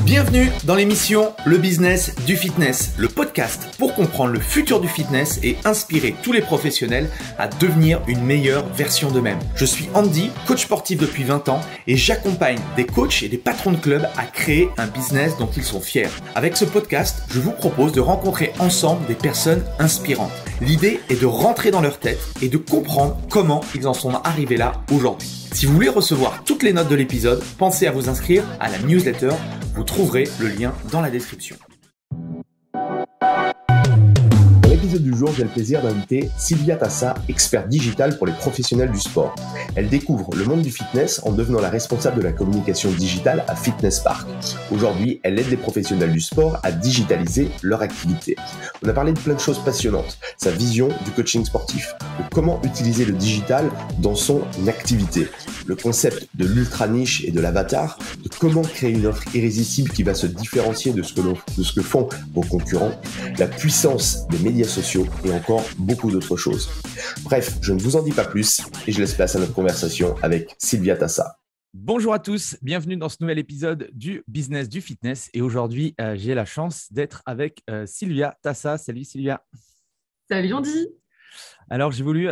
Bienvenue dans l'émission Le Business du Fitness, le podcast pour comprendre le futur du fitness et inspirer tous les professionnels à devenir une meilleure version d'eux-mêmes. Je suis Andy, coach sportif depuis 20 ans et j'accompagne des coachs et des patrons de clubs à créer un business dont ils sont fiers. Avec ce podcast, je vous propose de rencontrer ensemble des personnes inspirantes. L'idée est de rentrer dans leur tête et de comprendre comment ils en sont arrivés là aujourd'hui. Si vous voulez recevoir toutes les notes de l'épisode, pensez à vous inscrire à la newsletter. Vous trouverez le lien dans la description. Dans l'épisode du jour, j'ai le plaisir d'inviter Sylvia Tassa, experte digitale pour les professionnels du sport. Elle découvre le monde du fitness en devenant la responsable de la communication digitale à Fitness Park. Aujourd'hui, elle aide les professionnels du sport à digitaliser leur activité. On a parlé de plein de choses passionnantes, sa vision du coaching sportif, de comment utiliser le digital dans son activité, le concept de l'ultra niche et de l'avatar, de comment créer une offre irrésistible qui va se différencier de ce que font vos concurrents, la puissance des médias sociaux et encore beaucoup d'autres choses. Bref, je ne vous en dis pas plus et je laisse place à notre conversation avec Sylvia Tassa. Bonjour à tous, bienvenue dans ce nouvel épisode du Business du Fitness et aujourd'hui j'ai la chance d'être avec Sylvia Tassa. Salut Sylvia. Salut Andy. Alors j'ai voulu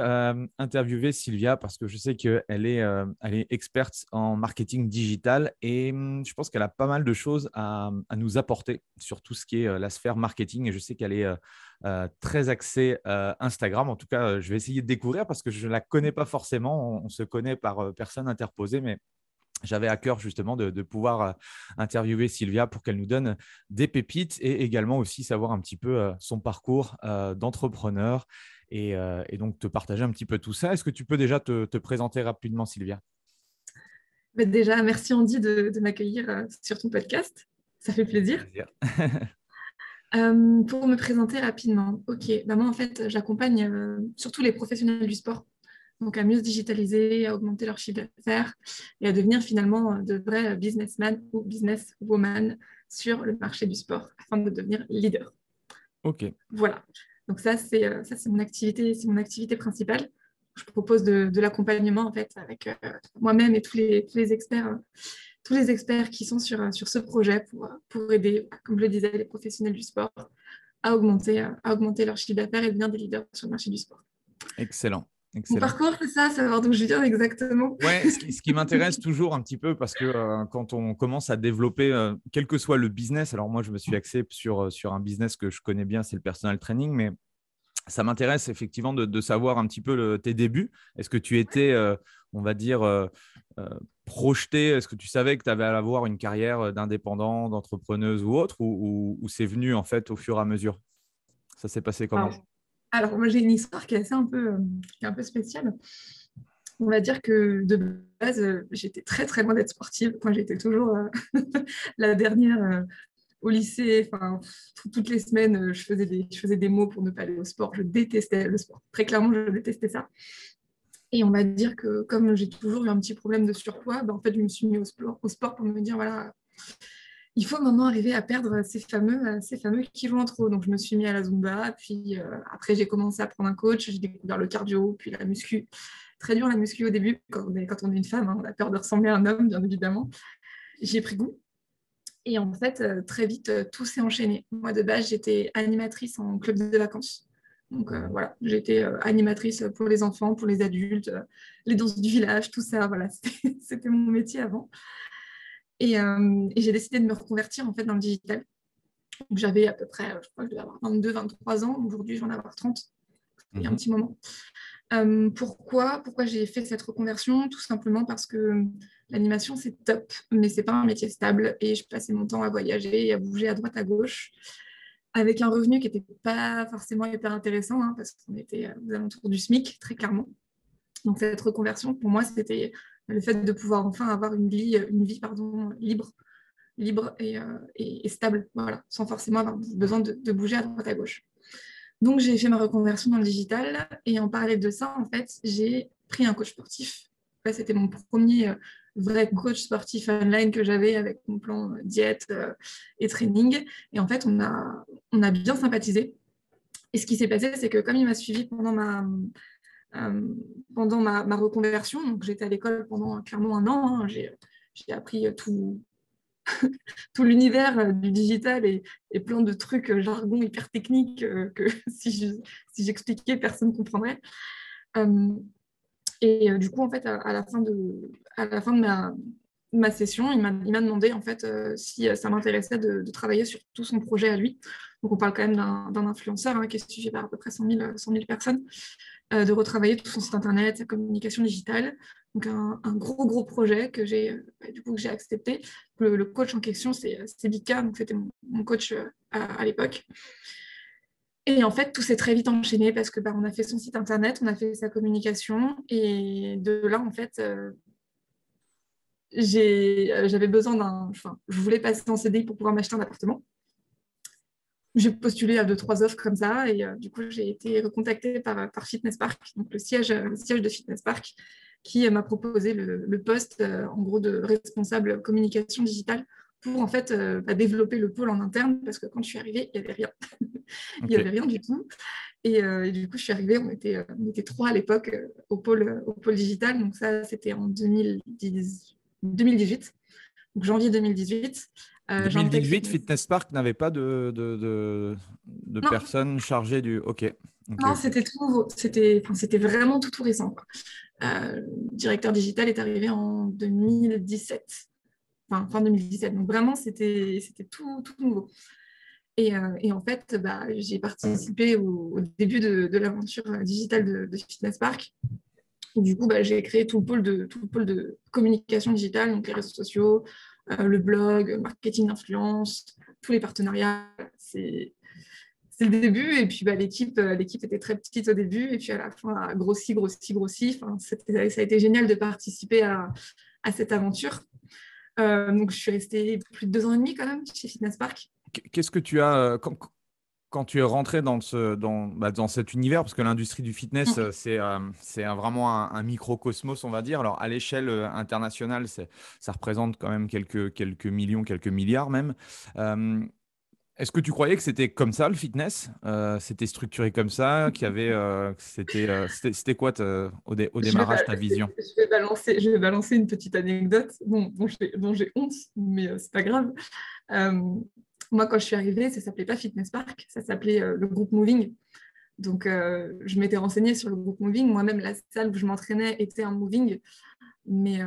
interviewer Sylvia parce que je sais qu'elle est experte en marketing digital et je pense qu'elle a pas mal de choses à nous apporter sur tout ce qui est la sphère marketing et je sais qu'elle est très axée Instagram. En tout cas, je vais essayer de découvrir parce que je ne la connais pas forcément. On se connaît par personne interposée, mais j'avais à cœur justement de pouvoir interviewer Sylvia pour qu'elle nous donne des pépites et également aussi savoir un petit peu son parcours d'entrepreneur et donc te partager un petit peu tout ça. Est-ce que tu peux déjà te présenter rapidement, Sylvia ? Déjà, merci Andy de m'accueillir sur ton podcast. Ça fait plaisir. Pour me présenter rapidement, moi en fait j'accompagne surtout les professionnels du sport, donc à mieux se digitaliser, à augmenter leur chiffre d'affaires et à devenir finalement de vrais businessmen ou businesswomen sur le marché du sport afin de devenir leader. Ok. Voilà. Donc ça c'est mon activité principale. Je propose de l'accompagnement en fait avec moi-même et tous les experts qui sont sur ce projet pour aider, comme je le disais, les professionnels du sport à augmenter leur chiffre d'affaires et devenir des leaders sur le marché du sport. Excellent. Mon parcours, c'est ça, savoir d'où je viens exactement. Ouais, ce qui m'intéresse toujours un petit peu parce que quand on commence à développer, quel que soit le business, alors moi je me suis axé sur un business que je connais bien, c'est le personal training, mais ça m'intéresse effectivement de savoir un petit peu tes débuts. Est-ce que tu étais, on va dire, projeté? Est-ce que tu savais que tu avais à avoir une carrière d'indépendant, d'entrepreneuse ou autre, ou c'est venu en fait au fur et à mesure? Ça s'est passé comment? Alors moi j'ai une histoire qui est un peu spéciale. On va dire que de base, j'étais très très loin d'être sportive. Moi j'étais toujours la dernière au lycée. Enfin, toutes les semaines, je faisais des mots pour ne pas aller au sport. Je détestais le sport. Très clairement, je détestais ça. Et on va dire que comme j'ai toujours eu un petit problème de surpoids, en fait, je me suis mis au sport pour me dire, voilà, il faut maintenant arriver à perdre ces fameux kilos en trop. Donc, je me suis mis à la Zumba. Puis après, j'ai commencé à prendre un coach. J'ai découvert le cardio, puis la muscu. Très dur la muscu au début, quand on est une femme. On a peur de ressembler à un homme, bien évidemment. J'y ai pris goût. Et en fait, très vite, tout s'est enchaîné. Moi, de base, j'étais animatrice en club de vacances. Donc voilà, j'étais animatrice pour les enfants, pour les adultes, les danses du village, tout ça. Voilà, c'était mon métier avant. Et j'ai décidé de me reconvertir en fait dans le digital. Donc, j'avais à peu près, je crois que je devais avoir 22, 23 ans. Aujourd'hui, je vais en avoir 30. Il y a un petit moment. Pourquoi j'ai fait cette reconversion? Tout simplement parce que l'animation, c'est top, mais ce n'est pas un métier stable. Et je passais mon temps à voyager et à bouger à droite, à gauche, avec un revenu qui n'était pas forcément hyper intéressant, parce qu'on était aux alentours du SMIC, très clairement. Donc, cette reconversion, pour moi, c'était le fait de pouvoir enfin avoir une vie libre et stable, voilà, sans forcément avoir besoin de bouger à droite, à gauche. Donc, j'ai fait ma reconversion dans le digital et en parallèle de ça, en fait, j'ai pris un coach sportif. Là, c'était mon premier vrai coach sportif online que j'avais avec mon plan diète et training. Et en fait, on a bien sympathisé. Et ce qui s'est passé, c'est que comme il m'a suivi pendant ma reconversion, donc j'étais à l'école pendant clairement un an, j'ai appris tout tout l'univers du digital et plein de trucs jargon hyper techniques que si j'expliquais, personne ne comprendrait. Du coup, en fait, à la fin de ma session, il m'a demandé en fait si ça m'intéressait de travailler sur tout son projet à lui. Donc, on parle quand même d'un influenceur qui est suivi par à peu près 100 000 personnes, de retravailler tout son site internet, sa communication digitale. Donc, un gros projet que j'ai accepté. Le coach en question, c'est Vika, donc c'était mon coach à l'époque. Et en fait, tout s'est très vite enchaîné parce que on a fait son site internet, on a fait sa communication, et de là, en fait, j'avais besoin je voulais passer en CDI pour pouvoir m'acheter un appartement. J'ai postulé à 2-3 offres comme ça, et du coup, j'ai été recontactée par Fitness Park, donc le siège de Fitness Park, qui m'a proposé le poste, en gros, de responsable communication digitale pour en fait développer le pôle en interne, parce que quand je suis arrivée, il n'y avait rien. Il n'y avait rien du tout. Et du coup, je suis arrivée, on était 3 à l'époque au pôle digital. Donc ça, c'était en 2018, donc janvier 2018. 2018, Fitness Park n'avait pas de personnes chargées du… Ok. Non, c'était tout nouveau. C'était vraiment tout récent, quoi. Le directeur digital est arrivé en 2017. Fin 2017. Donc vraiment, c'était tout nouveau. Et en fait, j'ai participé au début de l'aventure digitale de Fitness Park. Et du coup, j'ai créé tout le pôle de communication digitale, donc les réseaux sociaux, le blog, marketing d'influence, tous les partenariats. C'est le début. Et puis, l'équipe était très petite au début. Et puis, à la fin, a grossi. Ça a été génial de participer à cette aventure. Donc, je suis restée plus de 2 ans et demi quand même chez Fitness Park. Qu'est-ce que tu as quand tu es rentré dans cet univers, parce que l'industrie du fitness, c'est vraiment un microcosmos, on va dire. Alors, à l'échelle internationale, ça représente quand même quelques millions, quelques milliards même. Est-ce que tu croyais que c'était comme ça, le fitness? C'était structuré comme ça, c'était quoi au démarrage ta vision? Je vais balancer une petite anecdote dont j'ai honte, mais c'est pas grave. Moi, quand je suis arrivée, ça s'appelait pas Fitness Park, ça s'appelait le groupe Moving. Donc, je m'étais renseignée sur le groupe Moving. Moi-même, la salle où je m'entraînais était un Moving, mais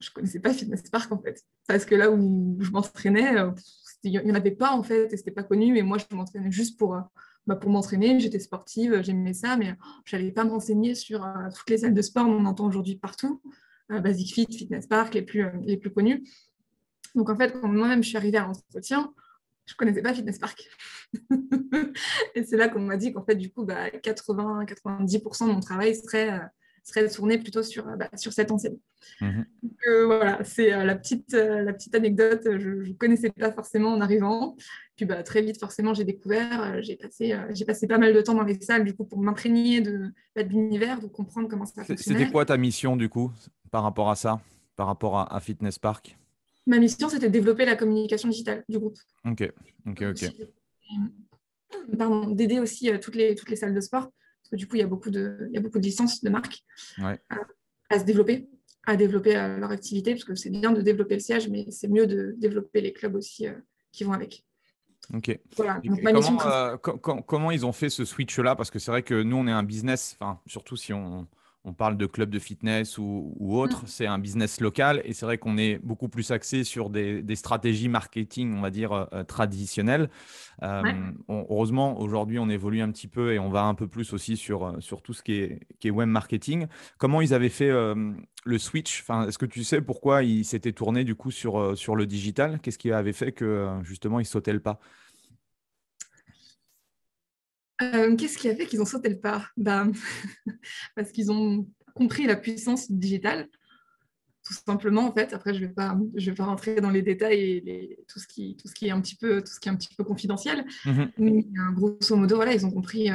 je connaissais pas Fitness Park en fait. Parce que là où je m'entraînais, il n'y en avait pas en fait, et c'était pas connu. Mais moi, je m'entraînais juste pour m'entraîner. J'étais sportive, j'aimais ça, mais je n'allais pas me renseigner sur toutes les salles de sport. On en entend aujourd'hui partout. Basic Fit, Fitness Park, les plus connus. Donc en fait, quand moi-même je suis arrivée à l'entretien, je ne connaissais pas Fitness Park. Et c'est là qu'on m'a dit qu'en fait, du coup, 80-90% de mon travail serait tourné plutôt sur cette enseigne. Donc, voilà, c'est la petite anecdote. Je ne connaissais pas forcément en arrivant. Puis très vite, forcément, j'ai découvert. J'ai passé pas mal de temps dans les salles du coup, pour m'imprégner de l'univers, de comprendre comment ça fonctionnait. C'était quoi ta mission du coup par rapport à ça, par rapport à Fitness Park? Ma mission, c'était de développer la communication digitale du groupe. Ok. Pardon, d'aider aussi toutes les salles de sport, parce que du coup, il y a beaucoup de licences de marques à se développer, à développer leur activité, parce que c'est bien de développer le siège, mais c'est mieux de développer les clubs aussi qui vont avec. Ok. Voilà, donc comment ils ont fait ce switch-là? Parce que c'est vrai que nous, on est un business, surtout si on parle de club de fitness ou autre, c'est un business local et c'est vrai qu'on est beaucoup plus axé sur des stratégies marketing, on va dire, traditionnelles. Heureusement, aujourd'hui, on évolue un petit peu et on va un peu plus aussi sur tout ce qui est web marketing. Comment ils avaient fait le switch? Est-ce que tu sais pourquoi ils s'étaient tournés du coup sur le digital? Qu'est-ce qui avait fait que justement, ils sautaient le pas? Qu'est-ce qui a fait qu'ils ont sauté le pas? Parce qu'ils ont compris la puissance du digital, tout simplement en fait. Après, je vais pas rentrer dans les détails et tout ce qui est un petit peu confidentiel. Mais grosso modo, voilà, ils ont compris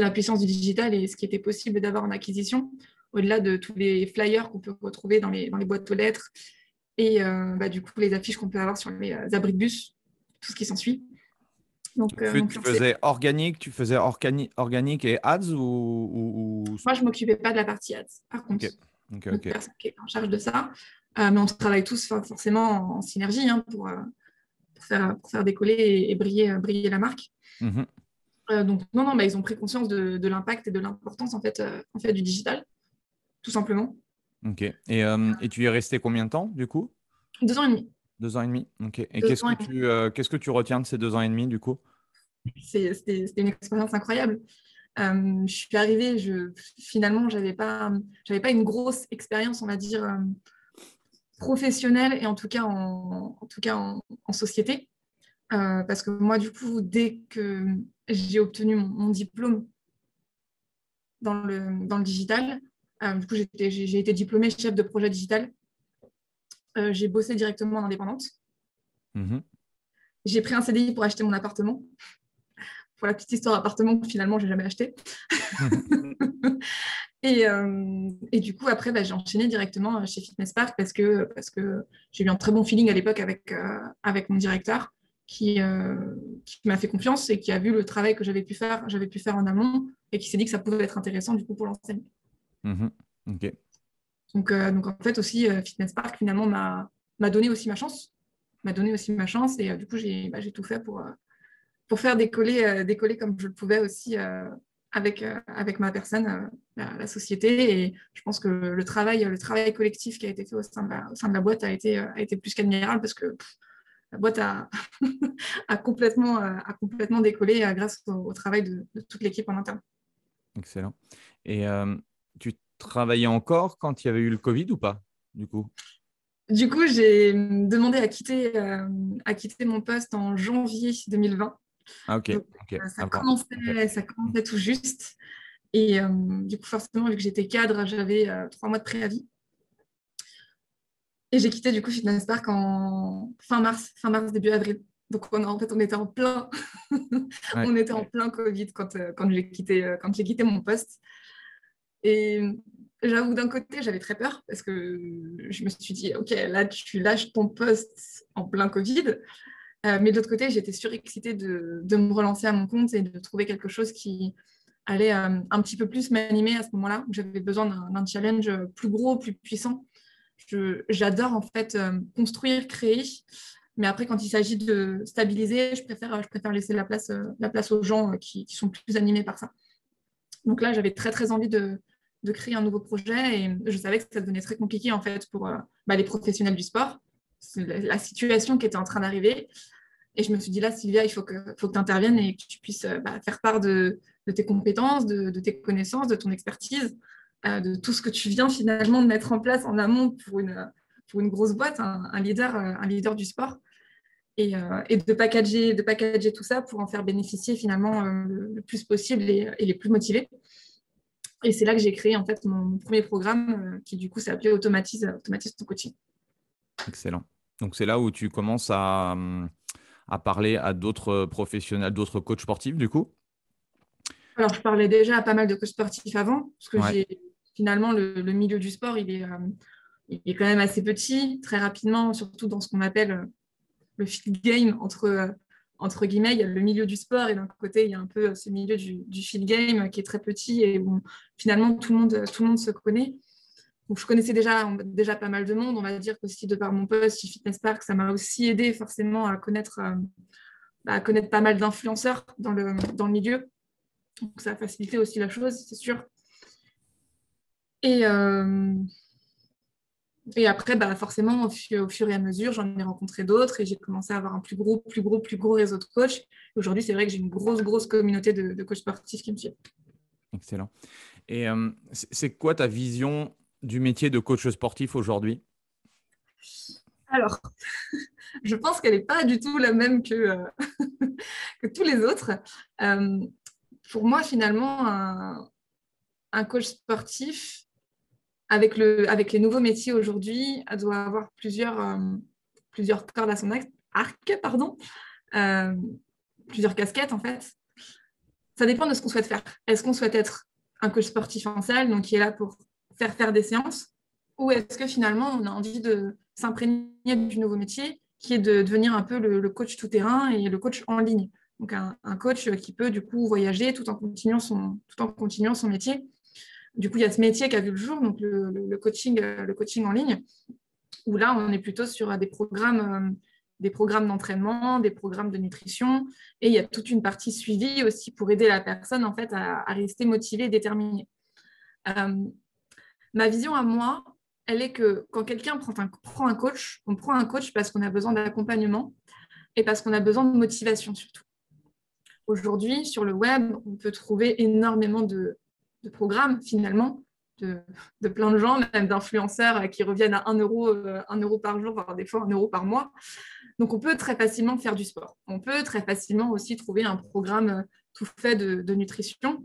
la puissance du digital et ce qui était possible d'avoir en acquisition, au-delà de tous les flyers qu'on peut retrouver dans les boîtes aux lettres et du coup les affiches qu'on peut avoir sur les abris de bus, tout ce qui s'ensuit. Donc, tu faisais organique et ads ou… Moi, je ne m'occupais pas de la partie ads. Par contre, Ok. une personne qui est en charge de ça. Mais on travaille tous forcément en synergie pour faire décoller et briller la marque. Mhm. Donc, non, ils ont pris conscience de l'impact et de l'importance en fait, du digital, tout simplement. Ok. Et tu y es resté combien de temps, du coup? 2 ans et demi. 2 ans et demi. Ok. Et 2 ans et demi. qu'est-ce que tu retiens de ces 2 ans et demi, du coup? C'était une expérience incroyable. Je suis arrivée, finalement, j'avais pas une grosse expérience, on va dire, professionnelle et en société. Parce que moi, du coup, dès que j'ai obtenu mon diplôme dans le digital, du coup, j'ai été diplômée chef de projet digital. J'ai bossé directement en indépendante. Mhm. J'ai pris un CDI pour acheter mon appartement. Pour la petite histoire, appartement que finalement, je n'ai jamais acheté. Et du coup, après, j'ai enchaîné directement chez Fitness Park parce que j'ai eu un très bon feeling à l'époque avec mon directeur qui m'a fait confiance et qui a vu le travail que j'avais pu faire en amont et qui s'est dit que ça pouvait être intéressant du coup pour l'enseigne. Mhm. Ok. Donc en fait aussi, Fitness Park finalement m'a donné aussi ma chance. M'a donné aussi ma chance et du coup, j'ai tout fait pour faire décoller comme je le pouvais aussi avec ma personne, la société. Et je pense que le travail collectif qui a été fait au sein de la boîte a été plus qu'admirable parce que la boîte a complètement décollé grâce au travail de toute l'équipe en interne. Excellent. Et tu travaillais encore quand il y avait eu le Covid ou pas, du coup? Du coup, j'ai demandé à quitter mon poste en janvier 2020. Ah, ok. Donc, Ok. ça Avant. Ok. commençait, ça commençait tout juste. Et du coup, forcément, vu que j'étais cadre, j'avais 3 mois de préavis. Et j'ai quitté du coup Fitness Park en fin mars, début avril. Donc en fait, on était en plein, Ouais. on était en plein Covid quand j'ai quitté mon poste. Et j'avoue, d'un côté, j'avais très peur parce que je me suis dit, OK, là, tu lâches ton poste en plein Covid. Mais de l'autre côté, j'étais surexcitée de me relancer à mon compte et de trouver quelque chose qui allait un petit peu plus m'animer à ce moment-là. J'avais besoin d'un challenge plus gros, plus puissant. J'adore en fait construire, créer. Mais après, quand il s'agit de stabiliser, je préfère laisser la place aux gens qui sont plus animés par ça. Donc là, j'avais très, très envie de créer un nouveau projet et je savais que ça devenait très compliqué en fait pour les professionnels du sport. C'est la situation qui était en train d'arriver. Et je me suis dit là, Sylvia, il faut que tu interviennes et que tu puisses faire part de tes compétences, de tes connaissances, de ton expertise, de tout ce que tu viens finalement de mettre en place en amont pour une grosse boîte, un leader du sport. Et de packager tout ça pour en faire bénéficier finalement le plus possible et les plus motivés. Et c'est là que j'ai créé en fait mon premier programme qui du coup s'est appelé Automatise ton coaching. Excellent. Donc, c'est là où tu commences à parler à d'autres professionnels, d'autres coachs sportifs, du coup? Alors, je parlais déjà à pas mal de coachs sportifs avant, parce que Ouais. finalement, le milieu du sport, il est quand même assez petit, très rapidement, surtout dans ce qu'on appelle le fit game entre guillemets. Il y a le milieu du sport et d'un côté, il y a un peu ce milieu du fit game qui est très petit et où finalement, tout le monde se connaît. Donc, je connaissais déjà pas mal de monde. On va dire qu'aussi, de par mon poste chez Fitness Park, ça m'a aussi aidé forcément à connaître pas mal d'influenceurs dans le milieu. Donc, ça a facilité aussi la chose, c'est sûr. Et, euh, et après, forcément, au fur et à mesure, j'en ai rencontré d'autres et j'ai commencé à avoir un plus gros réseau de coachs. Aujourd'hui, c'est vrai que j'ai une grosse communauté de coachs sportifs qui me suivent. Excellent. Et c'est quoi ta vision du métier de coach sportif aujourd'hui? Alors, je pense qu'elle n'est pas du tout la même que tous les autres. Euh, pour moi, finalement, un coach sportif, avec les nouveaux métiers aujourd'hui, elle doit avoir plusieurs cordes à son arc, pardon, euh, plusieurs casquettes en fait. Ça dépend de ce qu'on souhaite faire. Est-ce qu'on souhaite être un coach sportif en salle, donc qui est là pour faire des séances, ou est-ce que finalement on a envie de s'imprégner du nouveau métier, qui est de devenir un peu le coach tout-terrain et le coach en ligne. Donc un coach qui peut du coup voyager tout en continuant son métier. Du coup, il y a ce métier qui a vu le jour, donc le coaching en ligne. où là, on est plutôt sur des programmes d'entraînement, des programmes de nutrition, et il y a toute une partie suivie aussi pour aider la personne en fait, à rester motivée et déterminée. Ma vision à moi, elle est que quand quelqu'un prend un coach, on prend un coach parce qu'on a besoin d'accompagnement et parce qu'on a besoin de motivation surtout. Aujourd'hui, sur le web, on peut trouver énormément de programmes finalement, de plein de gens, même d'influenceurs qui reviennent à 1 euro par jour, voire des fois 1 euro par mois. Donc, on peut très facilement faire du sport. On peut très facilement aussi trouver un programme tout fait de nutrition.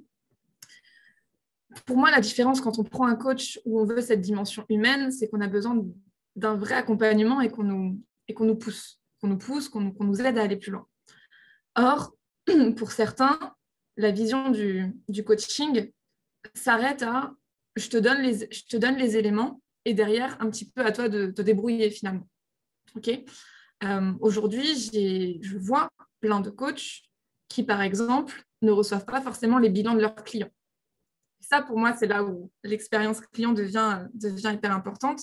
Pour moi, la différence quand on prend un coach où on veut cette dimension humaine, c'est qu'on a besoin d'un vrai accompagnement et qu'on nous pousse, qu'on nous aide à aller plus loin. Or, pour certains, la vision du coaching s'arrête à je te donne les éléments et derrière, un petit peu à toi de te débrouiller finalement. Okay. Aujourd'hui, je vois plein de coachs qui, par exemple, ne reçoivent pas forcément les bilans de leurs clients. Ça, pour moi, c'est là où l'expérience client devient hyper importante.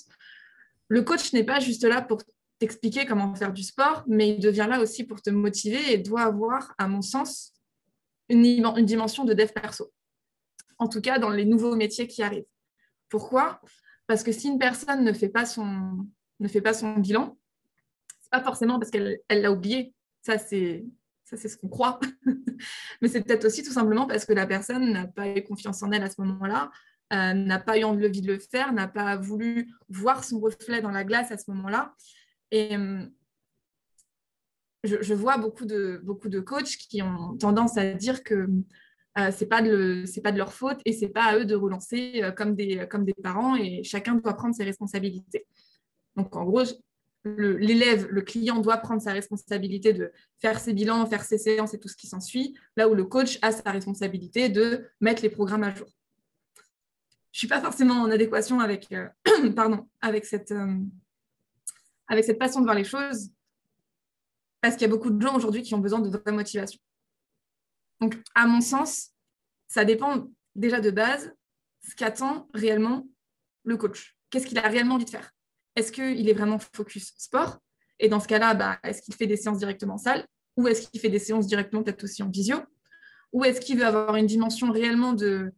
Le coach n'est pas juste là pour t'expliquer comment faire du sport, mais il devient là aussi pour te motiver et doit avoir, à mon sens, une dimension de dev perso. En tout cas, dans les nouveaux métiers qui arrivent. Pourquoi ? Parce que si une personne ne fait pas son bilan, c'est pas forcément parce qu'elle l'a oublié. Ça, c'est ce qu'on croit. Mais c'est peut-être aussi tout simplement parce que la personne n'a pas eu confiance en elle à ce moment-là, n'a pas eu envie de le faire, n'a pas voulu voir son reflet dans la glace à ce moment-là. Et je vois beaucoup de coachs qui ont tendance à dire que c'est pas de leur faute et c'est pas à eux de relancer comme des parents et chacun doit prendre ses responsabilités. Donc en gros, l'élève, le client doit prendre sa responsabilité de faire ses bilans, faire ses séances et tout ce qui s'ensuit, là où le coach a sa responsabilité de mettre les programmes à jour. Je ne suis pas forcément en adéquation avec cette façon de voir les choses, parce qu'il y a beaucoup de gens aujourd'hui qui ont besoin de vraie motivation. Donc, à mon sens, ça dépend déjà de base ce qu'attend réellement le coach. Qu'est-ce qu'il a réellement envie de faire ? Est-ce qu'il est vraiment focus sport ? Et dans ce cas-là, est-ce qu'il fait des séances directement en salle ? Ou est-ce qu'il fait des séances directement peut-être aussi en visio ? Ou est-ce qu'il veut avoir une dimension réellement de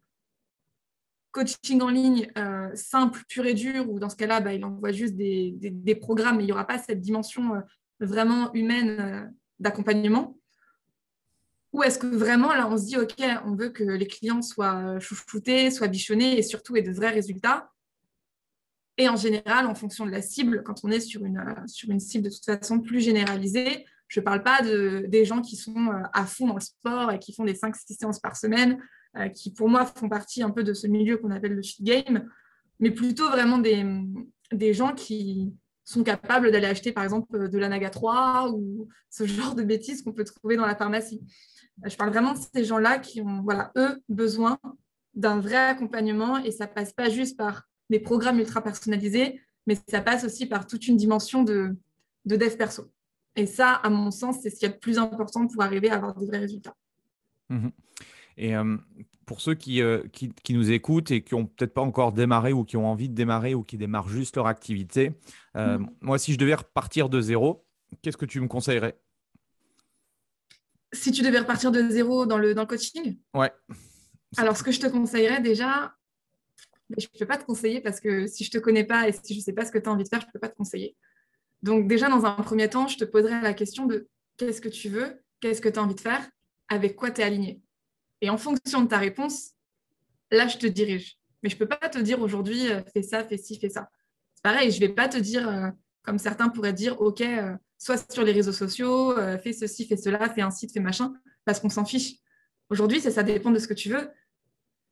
coaching en ligne simple, pur et dur, ou dans ce cas-là, il envoie juste des programmes, mais il n'y aura pas cette dimension vraiment humaine d'accompagnement ? Ou est-ce que vraiment, là, on se dit, OK, on veut que les clients soient chouchoutés, soient bichonnés et surtout aient de vrais résultats ? Et en général, en fonction de la cible, quand on est sur une cible de toute façon plus généralisée, je ne parle pas des gens qui sont à fond dans le sport et qui font des 5-6 séances par semaine, qui pour moi font partie un peu de ce milieu qu'on appelle le fit game, mais plutôt vraiment des gens qui sont capables d'aller acheter par exemple de l'Anaga 3 ou ce genre de bêtises qu'on peut trouver dans la pharmacie. Je parle vraiment de ces gens-là qui ont, eux, besoin d'un vrai accompagnement et ça ne passe pas juste par des programmes ultra personnalisés, mais ça passe aussi par toute une dimension de dev perso. Et ça, à mon sens, c'est ce qui est le plus important pour arriver à avoir de vrais résultats. Mmh. Et pour ceux qui nous écoutent et qui n'ont peut-être pas encore démarré ou qui ont envie de démarrer ou qui démarrent juste leur activité, moi, si je devais repartir de zéro, qu'est-ce que tu me conseillerais ? Si tu devais repartir de zéro dans le coaching ? Ouais. Alors, ce que je te conseillerais déjà, je ne peux pas te conseiller parce que si je ne te connais pas et si je ne sais pas ce que tu as envie de faire, je ne peux pas te conseiller. Donc déjà, dans un premier temps, je te poserai la question de qu'est-ce que tu veux, qu'est-ce que tu as envie de faire, avec quoi tu es aligné. Et en fonction de ta réponse, là, je te dirige. Mais je ne peux pas te dire aujourd'hui, fais ça, fais ci, fais ça. C'est pareil, je ne vais pas te dire, comme certains pourraient dire, OK, sois sur les réseaux sociaux, fais ceci, fais cela, fais un site, fais machin, parce qu'on s'en fiche. Aujourd'hui, ça dépend de ce que tu veux.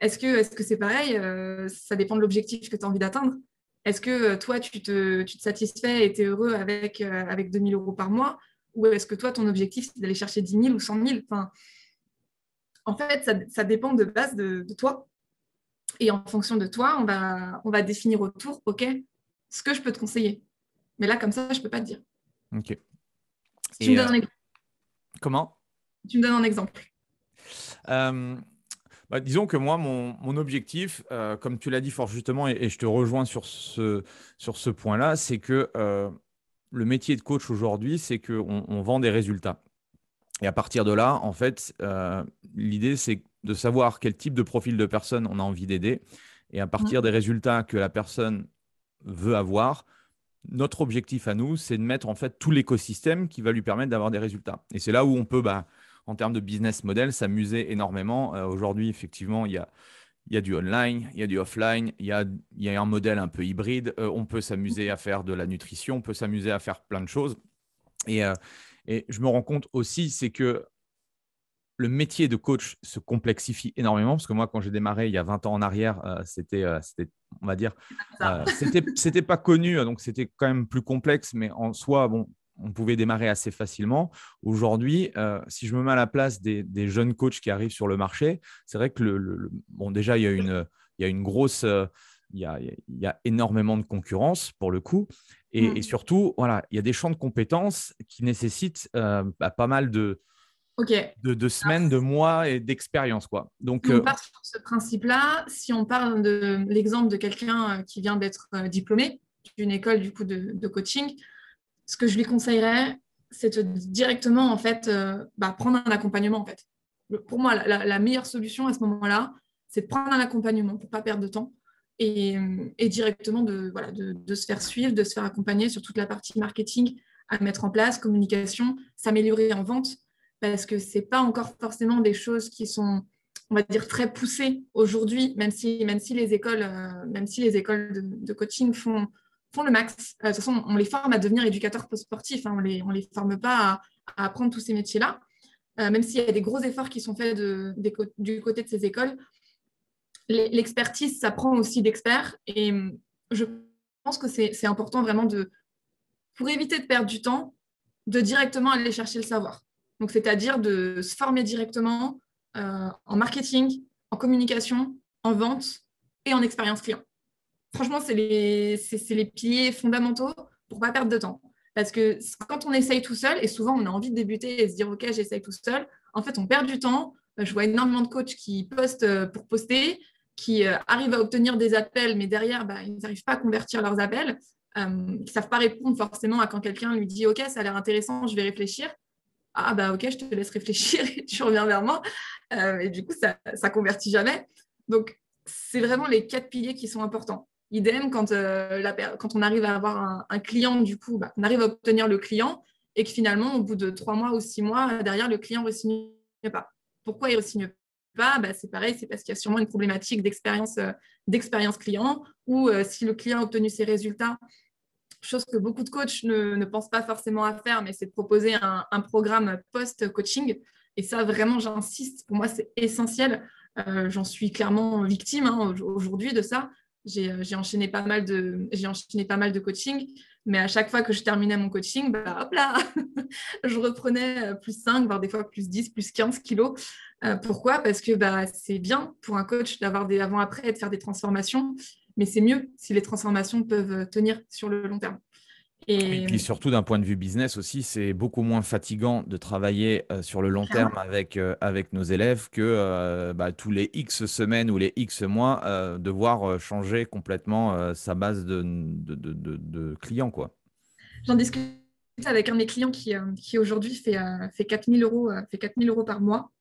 Est-ce que c'est pareil ? Ça dépend de l'objectif que tu as envie d'atteindre. Est-ce que toi, tu te satisfais et tu es heureux avec 2 000 euros par mois ? Ou est-ce que toi, ton objectif, c'est d'aller chercher 10 000 ou 100 000 ? En fait, ça dépend de base de toi. Et en fonction de toi, on va définir autour, OK, ce que je peux te conseiller. Mais là, comme ça, je ne peux pas te dire. OK. Si tu me donnes un exemple. Comment ? Tu me donnes un exemple. Disons que moi, mon objectif, comme tu l'as dit fort justement, et je te rejoins sur ce point-là, c'est que le métier de coach aujourd'hui, c'est qu'on vend des résultats. Et à partir de là, en fait, l'idée, c'est de savoir quel type de profil de personne on a envie d'aider. Et à partir des résultats que la personne veut avoir, notre objectif à nous, c'est de mettre en fait tout l'écosystème qui va lui permettre d'avoir des résultats. Et c'est là où on peut, en termes de business model, s'amuser énormément. Aujourd'hui, effectivement, il y a du online, il y a du offline, il y a un modèle un peu hybride. On peut s'amuser à faire de la nutrition, on peut s'amuser à faire plein de choses. Et je me rends compte aussi, c'est que le métier de coach se complexifie énormément parce que moi, quand j'ai démarré il y a 20 ans en arrière, c'était, on va dire, c'était pas connu, donc c'était quand même plus complexe, mais en soi, bon, on pouvait démarrer assez facilement. Aujourd'hui, si je me mets à la place des jeunes coachs qui arrivent sur le marché, c'est vrai que bon, déjà, il y a une grosse, il y a énormément de concurrence pour le coup. Et surtout, voilà, il y a des champs de compétences qui nécessitent pas mal de semaines, de mois et d'expérience, quoi. Donc, on part sur ce principe-là. Si on parle de l'exemple de quelqu'un qui vient d'être diplômé d'une école du coup de coaching, ce que je lui conseillerais, c'est directement en fait prendre un accompagnement en fait. Pour moi, la meilleure solution à ce moment-là, c'est de prendre un accompagnement pour ne pas perdre de temps et directement de se faire suivre, de se faire accompagner sur toute la partie marketing à mettre en place, communication, s'améliorer en vente, parce que ce n'est pas encore forcément des choses qui sont, on va dire, très poussées aujourd'hui, même si les écoles de coaching font le max. De toute façon, on les forme à devenir éducateurs sportifs, hein, on les forme pas à apprendre tous ces métiers-là. Même s'il y a des gros efforts qui sont faits du côté de ces écoles, l'expertise, ça prend aussi d'experts. Et je pense que c'est important vraiment pour éviter de perdre du temps, de directement aller chercher le savoir. Donc, c'est-à-dire de se former directement en marketing, en communication, en vente et en expérience client. Franchement, c'est les piliers fondamentaux pour ne pas perdre de temps. Parce que quand on essaye tout seul, et souvent on a envie de débuter et se dire « Ok, j'essaye tout seul », en fait, on perd du temps. Je vois énormément de coachs qui postent pour poster, qui arrivent à obtenir des appels, mais derrière, ils n'arrivent pas à convertir leurs appels, qui ne savent pas répondre forcément à quand quelqu'un lui dit « Ok, ça a l'air intéressant, je vais réfléchir ». Ah ok, je te laisse réfléchir et tu reviens vers moi. Et du coup, ça convertit jamais. Donc, c'est vraiment les 4 piliers qui sont importants. Idem, quand on arrive à avoir un client, du coup, on arrive à obtenir le client et que finalement, au bout de 3 mois ou 6 mois, derrière, le client ne re-signe pas. Pourquoi il ne re-signe pas ? C'est pareil, c'est parce qu'il y a sûrement une problématique d'expérience client ou si le client a obtenu ses résultats, chose que beaucoup de coachs ne pensent pas forcément à faire, mais c'est de proposer un programme post-coaching. Et ça, vraiment, j'insiste, pour moi, c'est essentiel. J'en suis clairement victime aujourd'hui de ça. J'ai enchaîné pas mal de coaching, mais à chaque fois que je terminais mon coaching, hop là, je reprenais plus 5, voire des fois plus 10, plus 15 kilos. Pourquoi ? Parce que c'est bien pour un coach d'avoir des avant-après et de faire des transformations, mais c'est mieux si les transformations peuvent tenir sur le long terme. Et puis surtout d'un point de vue business aussi, c'est beaucoup moins fatigant de travailler sur le long terme avec nos élèves que tous les X semaines ou les X mois devoir changer complètement sa base de clients, quoi. J'en discute avec un de mes clients qui aujourd'hui fait 4 000 euros par mois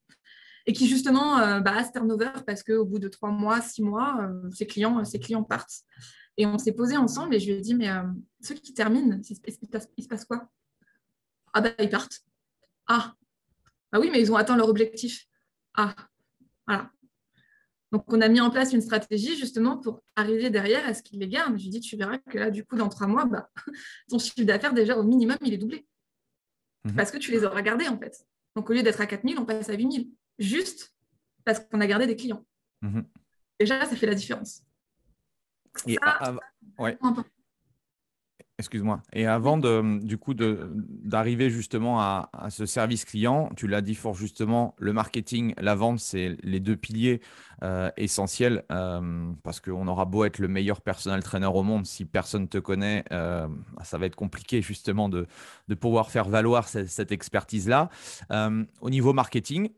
et qui justement a ce turnover parce qu'au bout de 3 mois, 6 mois, ses clients partent. Et on s'est posé ensemble et je lui ai dit, mais ceux qui terminent, il se passe quoi ? Ah ils partent. Ah oui, mais ils ont atteint leur objectif. Ah, voilà. Donc, on a mis en place une stratégie justement pour arriver derrière à ce qu'ils les gardent. Je lui ai dit, tu verras que là, du coup, dans 3 mois, ton chiffre d'affaires, déjà, au minimum, il est doublé. Parce que tu les auras gardés, en fait. Donc, au lieu d'être à 4 000, on passe à 8 000. Juste parce qu'on a gardé des clients. Déjà, ça fait la différence. Et ouais. Excuse-moi. Et avant d'arriver justement à ce service client, tu l'as dit fort justement, le marketing, la vente, c'est les 2 piliers essentiels parce qu'on aura beau être le meilleur personal trainer au monde, si personne ne te connaît, ça va être compliqué justement de pouvoir faire valoir cette expertise-là. Au niveau marketing,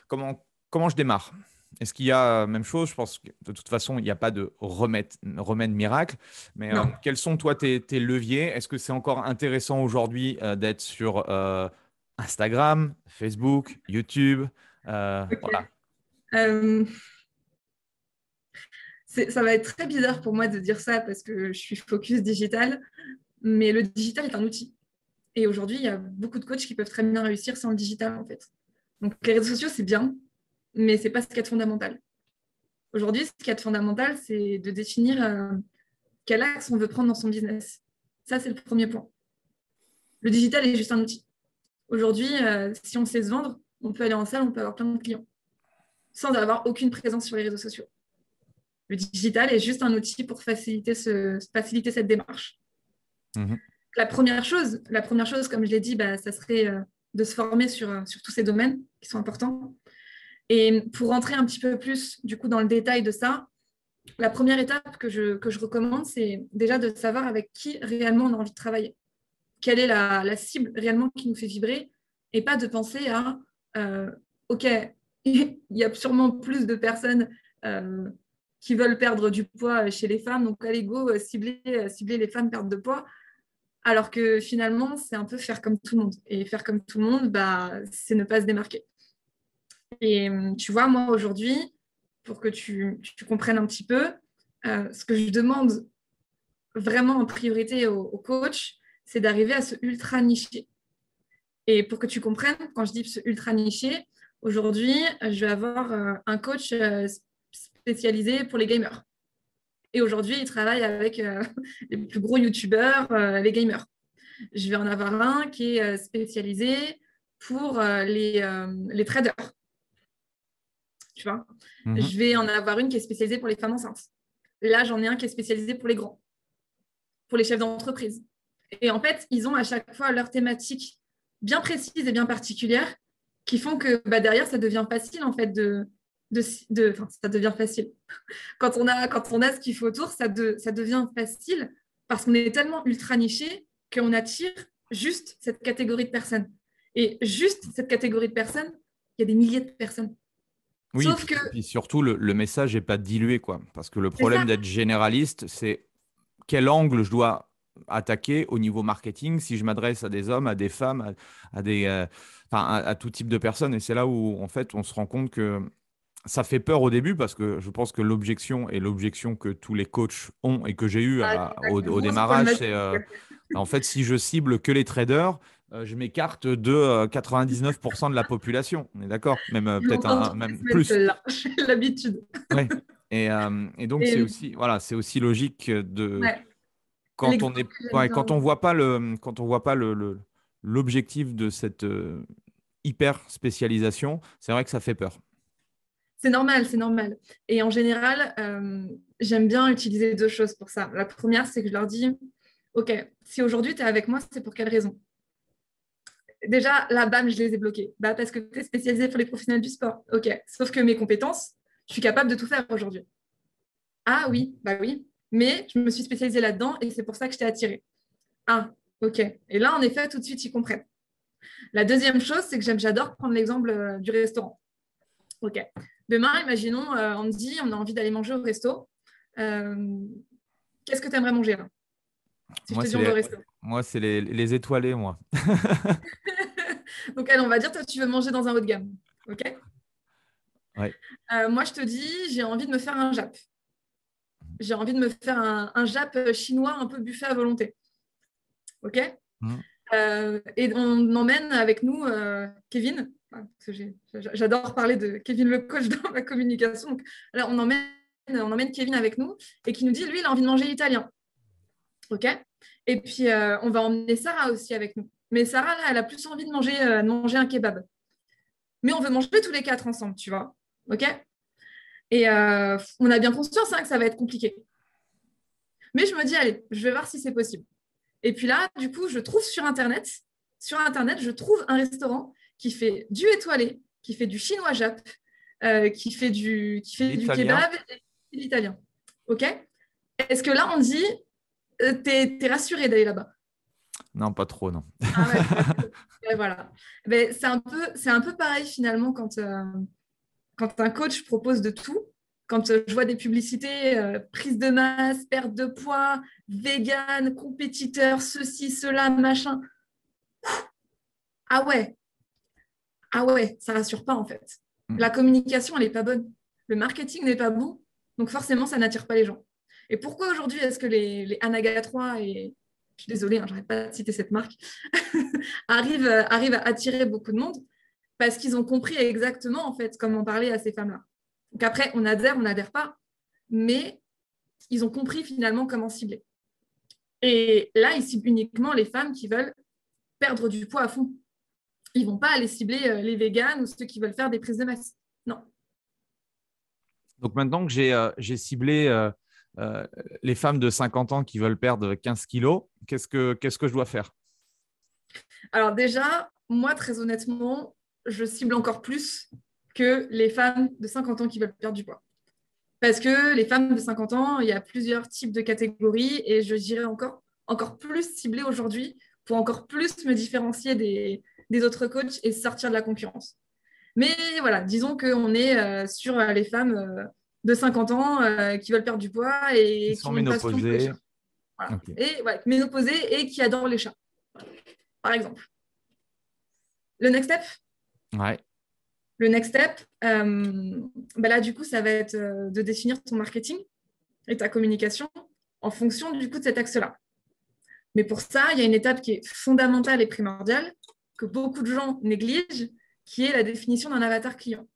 comment comment je démarre? Est-ce qu'il y a même chose? Je pense que de toute façon, il n'y a pas de remède miracle. Mais Non. quels sont, toi, tes leviers? Est-ce que c'est encore intéressant aujourd'hui d'être sur Instagram, Facebook, YouTube? Ok. Voilà. Euh, ça va être très bizarre pour moi de dire ça parce que je suis focus digital, mais le digital est un outil. Et aujourd'hui, il y a beaucoup de coachs qui peuvent très bien réussir sans le digital, en fait. Donc, les réseaux sociaux, c'est bien, mais ce n'est pas ce qu'il y a de fondamental. Aujourd'hui, ce qu'il y a de fondamental, c'est de définir quel axe on veut prendre dans son business. Ça, c'est le premier point. Le digital est juste un outil. Aujourd'hui, si on sait se vendre, on peut aller en salle, on peut avoir plein de clients sans avoir aucune présence sur les réseaux sociaux. Le digital est juste un outil pour faciliter cette démarche. Mhm. La première chose, comme je l'ai dit, ça serait de se former sur tous ces domaines qui sont importants. Et pour rentrer un petit peu plus du coup dans le détail de ça, la première étape que je recommande, c'est déjà de savoir avec qui réellement on a envie de travailler. Quelle est la cible réellement qui nous fait vibrer et pas de penser à OK, il y a sûrement plus de personnes qui veulent perdre du poids chez les femmes, donc allez go, cibler les femmes perdre de poids. Alors que finalement, c'est un peu faire comme tout le monde. Et faire comme tout le monde, c'est ne pas se démarquer. Et tu vois, moi, aujourd'hui, pour que tu comprennes un petit peu, ce que je demande vraiment en priorité au coach, c'est d'arriver à se ultra nicher. Et pour que tu comprennes, quand je dis se ultra nicher, aujourd'hui, je vais avoir un coach spécialisé pour les gamers. Et aujourd'hui, il travaille avec les plus gros youtubeurs, les gamers. Je vais en avoir un qui est spécialisé pour les traders. Tu vois, Je vais en avoir une qui est spécialisée pour les femmes enceintes. Là, j'en ai un qui est spécialisé pour les grands, pour les chefs d'entreprise. Et en fait, ils ont à chaque fois leur thématique bien précise et bien particulière qui font que derrière, ça devient facile en fait ça devient facile. Quand on a ce qu'il faut autour, ça devient facile parce qu'on est tellement ultra niché qu'on attire juste cette catégorie de personnes. Et juste cette catégorie de personnes, il y a des milliers de personnes. Oui, Sauf puis surtout, le message n'est pas dilué, quoi. Parce que le C'est problème ça. d'être généraliste, c'est quel angle je dois attaquer au niveau marketing si je m'adresse à des hommes, à des femmes, à tout type de personnes. Et c'est là où, en fait, on se rend compte que ça fait peur au début parce que je pense que l'objection que tous les coachs ont et que j'ai eu au démarrage, c'est en fait, si je cible que les traders, je m'écarte de 99% de la population. On est d'accord? Même peut-être même plus. J'ai l'habitude. Ouais. Et donc, Et, c'est aussi logique de ouais, quand on est, quand on voit pas l'objectif de cette hyper spécialisation, c'est vrai que ça fait peur. c'est normal, c'est normal. Et en général, j'aime bien utiliser deux choses pour ça. La première, c'est que je leur dis, OK, si aujourd'hui tu es avec moi, c'est pour quelle raison? Déjà, là, bam, je les ai bloqués. Parce que tu es spécialisé pour les professionnels du sport. OK, sauf que mes compétences, je suis capable de tout faire aujourd'hui. Ah oui, oui. Mais je me suis spécialisée là-dedans et c'est pour ça que je t'ai attirée. Ah, OK. Et là, en effet, tout de suite, ils comprennent. La deuxième chose, c'est que j'adore prendre l'exemple du restaurant. OK. Demain, imaginons, on me dit, on a envie d'aller manger au resto. Qu'est-ce que tu aimerais manger là? Si Moi, je te dis on va au resto. Moi, c'est les étoilés, moi. Donc, on va dire, toi, tu veux manger dans un haut de gamme. OK? Ouais. Moi, je te dis, j'ai envie de me faire un jap. J'ai envie de me faire un jap chinois un peu buffet à volonté. OK? Et on emmène avec nous Kevin. Parce que j'adore parler de Kevin le coach dans ma communication. Donc, là, on emmène Kevin avec nous et qui nous dit, lui, il a envie de manger italien. OK? Et puis, on va emmener Sarah aussi avec nous. Mais Sarah, là, elle a plus envie de manger un kebab. Mais on veut manger tous les 4 ensemble, tu vois. OK? Et on a bien conscience que ça va être compliqué. Mais je me dis, allez, je vais voir si c'est possible. Et puis là, du coup, je trouve sur Internet, je trouve un restaurant qui fait du étoilé, qui fait du chinois jap, qui fait du kebab et de l'italien. OK? Est-ce que là, on dit, t'es rassuré d'aller là-bas? Non, pas trop, non. Ah ouais, voilà. Mais c'est un peu pareil finalement quand quand un coach propose de tout, quand je vois des publicités, prise de masse, perte de poids, vegan, compétiteur, ceci, cela, machin. Ah ouais, ça rassure pas en fait. La communication, elle n'est pas bonne. Le marketing n'est pas bon. Donc forcément, ça n'attire pas les gens. Et pourquoi aujourd'hui est-ce que les Anaga 3 et je suis désolée, j'arrête pas de citer cette marque, arrivent à attirer beaucoup de monde? Parce qu'ils ont compris exactement en fait comment parler à ces femmes-là. Donc après, on n'adhère pas, mais ils ont compris finalement comment cibler. Et là, ils ciblent uniquement les femmes qui veulent perdre du poids à fond. Ils ne vont pas aller cibler les véganes ou ceux qui veulent faire des prises de masse. Non. Donc maintenant que j'ai ciblé les femmes de 50 ans qui veulent perdre 15 kilos, qu'est-ce que je dois faire? Alors déjà, moi, très honnêtement, je cible encore plus que les femmes de 50 ans qui veulent perdre du poids. Parce que les femmes de 50 ans, il y a plusieurs types de catégories et je dirais encore plus ciblées aujourd'hui pour encore plus me différencier des autres coachs et sortir de la concurrence. Mais voilà, disons qu'on est sur les femmes de 50 ans qui veulent perdre du poids et qui ont une passion pour les chats. Voilà. Okay. Et ouais, ménopausées et qui adorent les chats, par exemple. Le next step. Ouais. Le next step, là, du coup, ça va être de définir ton marketing et ta communication en fonction, du coup, de cet axe-là. Mais pour ça, il y a une étape qui est fondamentale et primordiale que beaucoup de gens négligent, qui est la définition d'un avatar client.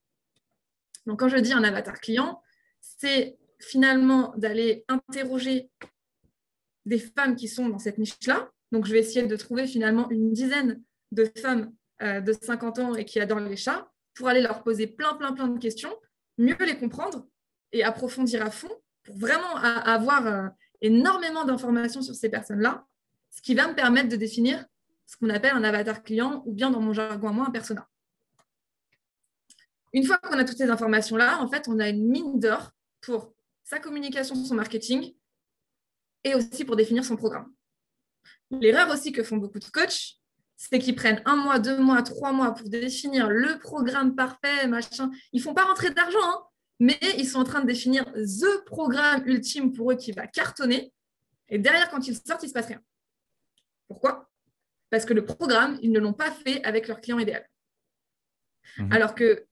Donc, quand je dis un avatar client, c'est finalement d'aller interroger des femmes qui sont dans cette niche-là. Donc, je vais essayer de trouver finalement une dizaine de femmes de 50 ans et qui adorent les chats pour aller leur poser plein de questions, mieux les comprendre et approfondir à fond pour vraiment avoir énormément d'informations sur ces personnes-là, ce qui va me permettre de définir ce qu'on appelle un avatar client ou bien dans mon jargon à moi, un persona. Une fois qu'on a toutes ces informations-là, en fait, on a une mine d'or pour sa communication, son marketing et aussi pour définir son programme. L'erreur aussi que font beaucoup de coachs, c'est qu'ils prennent 1 mois, 2 mois, 3 mois pour définir le programme parfait, machin. Ils ne font pas rentrer d'argent, hein, mais ils sont en train de définir the programme ultime pour eux qui va cartonner. Et derrière, quand ils sortent, il ne se passe rien. Pourquoi? Parce que le programme, ils ne l'ont pas fait avec leur client idéal. Alors que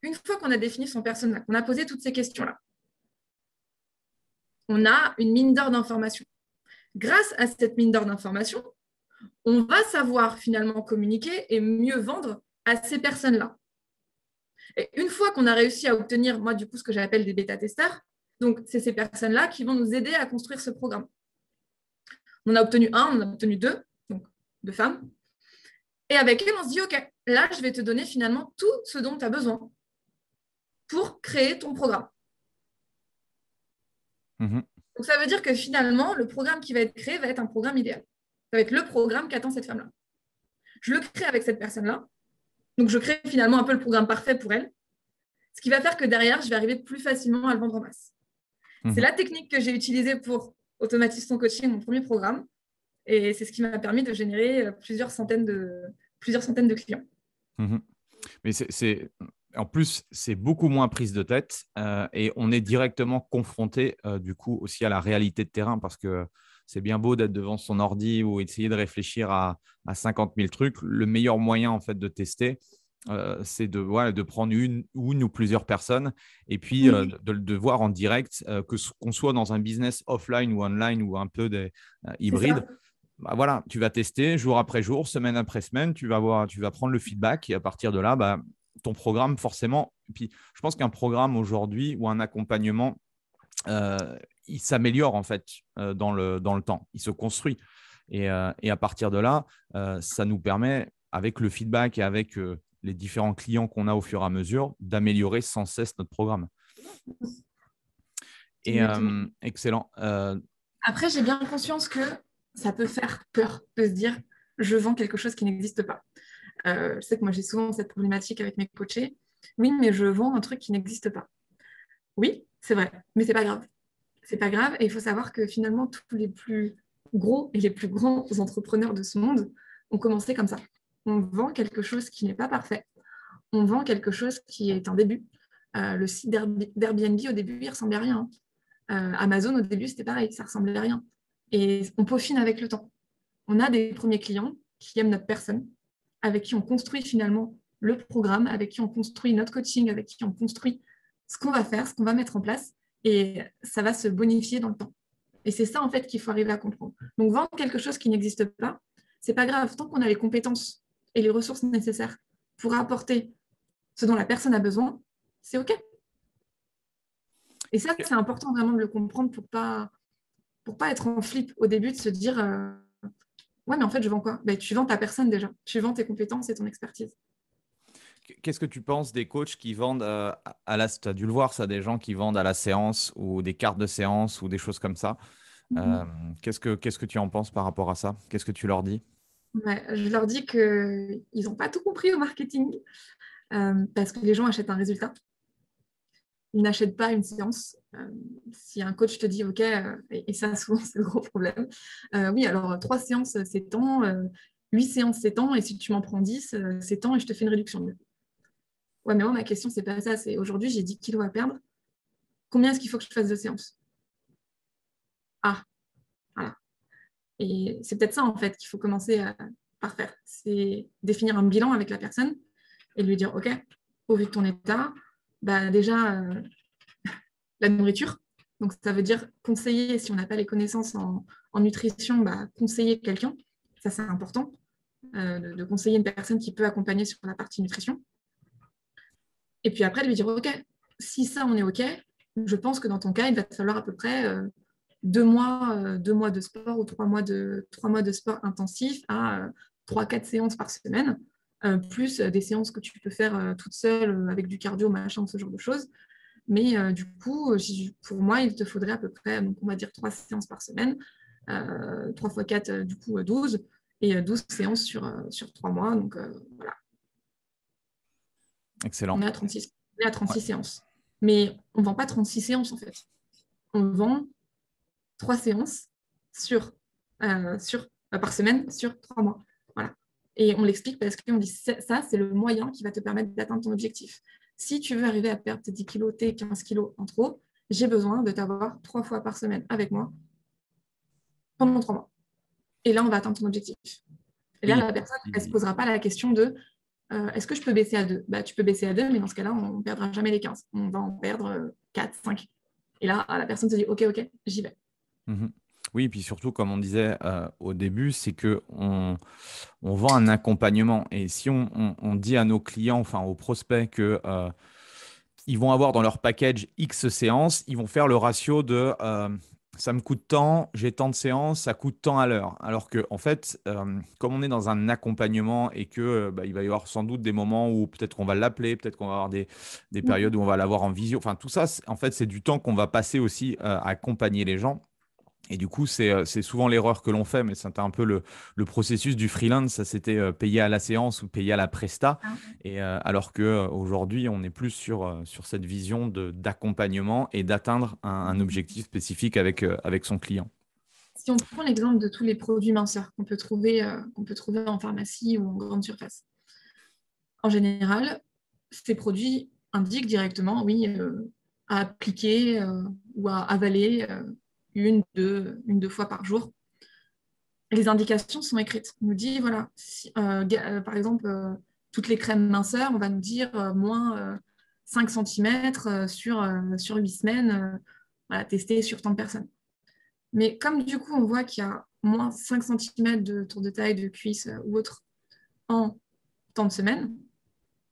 une fois qu'on a défini son persona, qu'on a posé toutes ces questions-là, on a une mine d'or d'informations. Grâce à cette mine d'or d'informations, on va savoir finalement communiquer et mieux vendre à ces personnes-là. Et une fois qu'on a réussi à obtenir, moi, du coup, ce que j'appelle des bêta-testeurs, donc c'est ces personnes-là qui vont nous aider à construire ce programme. On a obtenu 1, on a obtenu 2, donc 2 femmes. Et avec elles, on se dit, OK, là, je vais te donner finalement tout ce dont tu as besoin pour créer ton programme. Donc, ça veut dire que finalement, le programme qui va être créé va être un programme idéal. Ça va être le programme qu'attend cette femme-là. Je le crée avec cette personne-là. Donc, je crée finalement un peu le programme parfait pour elle. Ce qui va faire que derrière, je vais arriver plus facilement à le vendre en masse. C'est la technique que j'ai utilisée pour Automatise ton coaching, mon premier programme. Et c'est ce qui m'a permis de générer plusieurs centaines de clients. Mais en plus, c'est beaucoup moins prise de tête et on est directement confronté du coup aussi à la réalité de terrain parce que c'est bien beau d'être devant son ordi ou essayer de réfléchir à 50 000 trucs. Le meilleur moyen en fait de tester, c'est de prendre une ou plusieurs personnes et puis de voir en direct qu'on soit dans un business offline ou online ou un peu hybride. Bah voilà, tu vas tester jour après jour, semaine après semaine, tu vas prendre le feedback et à partir de là, ton programme forcément. Et puis, je pense qu'un programme aujourd'hui ou un accompagnement, il s'améliore en fait dans le temps, il se construit. Et à partir de là, ça nous permet, avec le feedback et avec les différents clients qu'on a au fur et à mesure, d'améliorer sans cesse notre programme. Et excellent. Après, j'ai bien conscience que ça peut faire peur de se dire « je vends quelque chose qui n'existe pas ». Je sais que moi, j'ai souvent cette problématique avec mes coachés. Oui, mais je vends un truc qui n'existe pas. Oui, c'est vrai, mais ce n'est pas grave. C'est pas grave et il faut savoir que finalement, tous les plus gros et les plus grands entrepreneurs de ce monde ont commencé comme ça. On vend quelque chose qui n'est pas parfait. On vend quelque chose qui est un début. Le site d'Airbnb, au début, il ressemblait à rien. Amazon, au début, c'était pareil, ça ressemblait à rien. Et on peaufine avec le temps. On a des premiers clients qui aiment notre personne, avec qui on construit finalement le programme, avec qui on construit notre coaching, avec qui on construit ce qu'on va faire, ce qu'on va mettre en place, et ça va se bonifier dans le temps. Et c'est ça, en fait, qu'il faut arriver à comprendre. Donc, vendre quelque chose qui n'existe pas, c'est pas grave. Tant qu'on a les compétences et les ressources nécessaires pour apporter ce dont la personne a besoin, c'est OK. Et ça, c'est important vraiment de le comprendre pour pas être en flip au début, de se dire ouais, mais en fait, je vends quoi? Tu vends ta personne déjà. Tu vends tes compétences et ton expertise. Qu'est-ce que tu penses des coachs qui vendent tu as dû le voir ça, des gens qui vendent à la séance ou des cartes de séance ou des choses comme ça. Qu'est-ce que tu en penses par rapport à ça? Qu'est-ce que tu leur dis? Ouais, je leur dis qu'ils n'ont pas tout compris au marketing parce que les gens achètent un résultat. Ils n'achètent pas une séance. Si un coach te dit OK, et ça souvent c'est le gros problème, oui, alors 3 séances c'est tant, 8 séances c'est tant, et si tu m'en prends 10, c'est tant et je te fais une réduction. Ouais, mais moi, ma question, c'est pas ça. C'est aujourd'hui, j'ai 10 kilos à perdre. Combien est-ce qu'il faut que je fasse de séances? Ah, voilà. Et c'est peut-être ça, en fait, qu'il faut commencer par faire. C'est définir un bilan avec la personne et lui dire, OK, au vu de ton état, déjà, la nourriture. Donc, ça veut dire conseiller, si on n'a pas les connaissances en nutrition, conseiller quelqu'un. Ça, c'est important, de conseiller une personne qui peut accompagner sur la partie nutrition. Et puis après, de lui dire, OK, si ça, on est OK, je pense que dans ton cas, il va te falloir à peu près 2 mois de sport ou 3 mois de sport intensif à 3-4 séances par semaine, plus des séances que tu peux faire toute seule avec du cardio, machin, ce genre de choses. Mais du coup, pour moi, il te faudrait à peu près, donc on va dire 3 séances par semaine, 3 x 4, du coup 12, et 12 séances sur 3 mois. Donc voilà. Excellent. On est à 36 séances. Mais on ne vend pas 36 séances, en fait. On vend 3 séances par semaine sur 3 mois. Voilà. Et on l'explique parce qu'on dit ça, c'est le moyen qui va te permettre d'atteindre ton objectif. Si tu veux arriver à perdre tes 10 kilos, tes 15 kilos en trop, j'ai besoin de t'avoir 3 fois par semaine avec moi pendant 3 mois. Et là, on va atteindre ton objectif. Et là, la personne, elle ne se posera pas la question de est-ce que je peux baisser à 2? Tu peux baisser à 2, mais dans ce cas-là, on ne perdra jamais les 15. On va en perdre 4, 5. Et là, la personne se dit OK, j'y vais. Oui, et puis surtout, comme on disait au début, c'est qu'on vend un accompagnement. Et si on dit à nos clients, enfin aux prospects, que ils vont avoir dans leur package X séances, ils vont faire le ratio de ça me coûte tant, j'ai tant de séances, ça coûte tant à l'heure. Alors que, en fait, comme on est dans un accompagnement et que il va y avoir sans doute des moments où peut-être qu'on va l'appeler, peut-être qu'on va avoir des périodes où on va l'avoir en visio. Enfin, tout ça, en fait, c'est du temps qu'on va passer aussi à accompagner les gens. Et du coup, c'est souvent l'erreur que l'on fait, mais c'était un peu le processus du freelance. Ça, c'était payé à la séance ou payé à la presta. Et alors qu'aujourd'hui, on est plus sur cette vision d'accompagnement et d'atteindre un objectif spécifique avec son client. Si on prend l'exemple de tous les produits minceurs qu'on peut trouver en pharmacie ou en grande surface, en général, ces produits indiquent directement, oui, à appliquer ou à avaler une, deux fois par jour. Les indications sont écrites. On nous dit, voilà, par exemple, toutes les crèmes minceurs, on va nous dire moins 5 cm sur 8 semaines, tester sur tant de personnes. Mais comme du coup, on voit qu'il y a moins 5 cm de tour de taille, de cuisse ou autre en tant de semaines,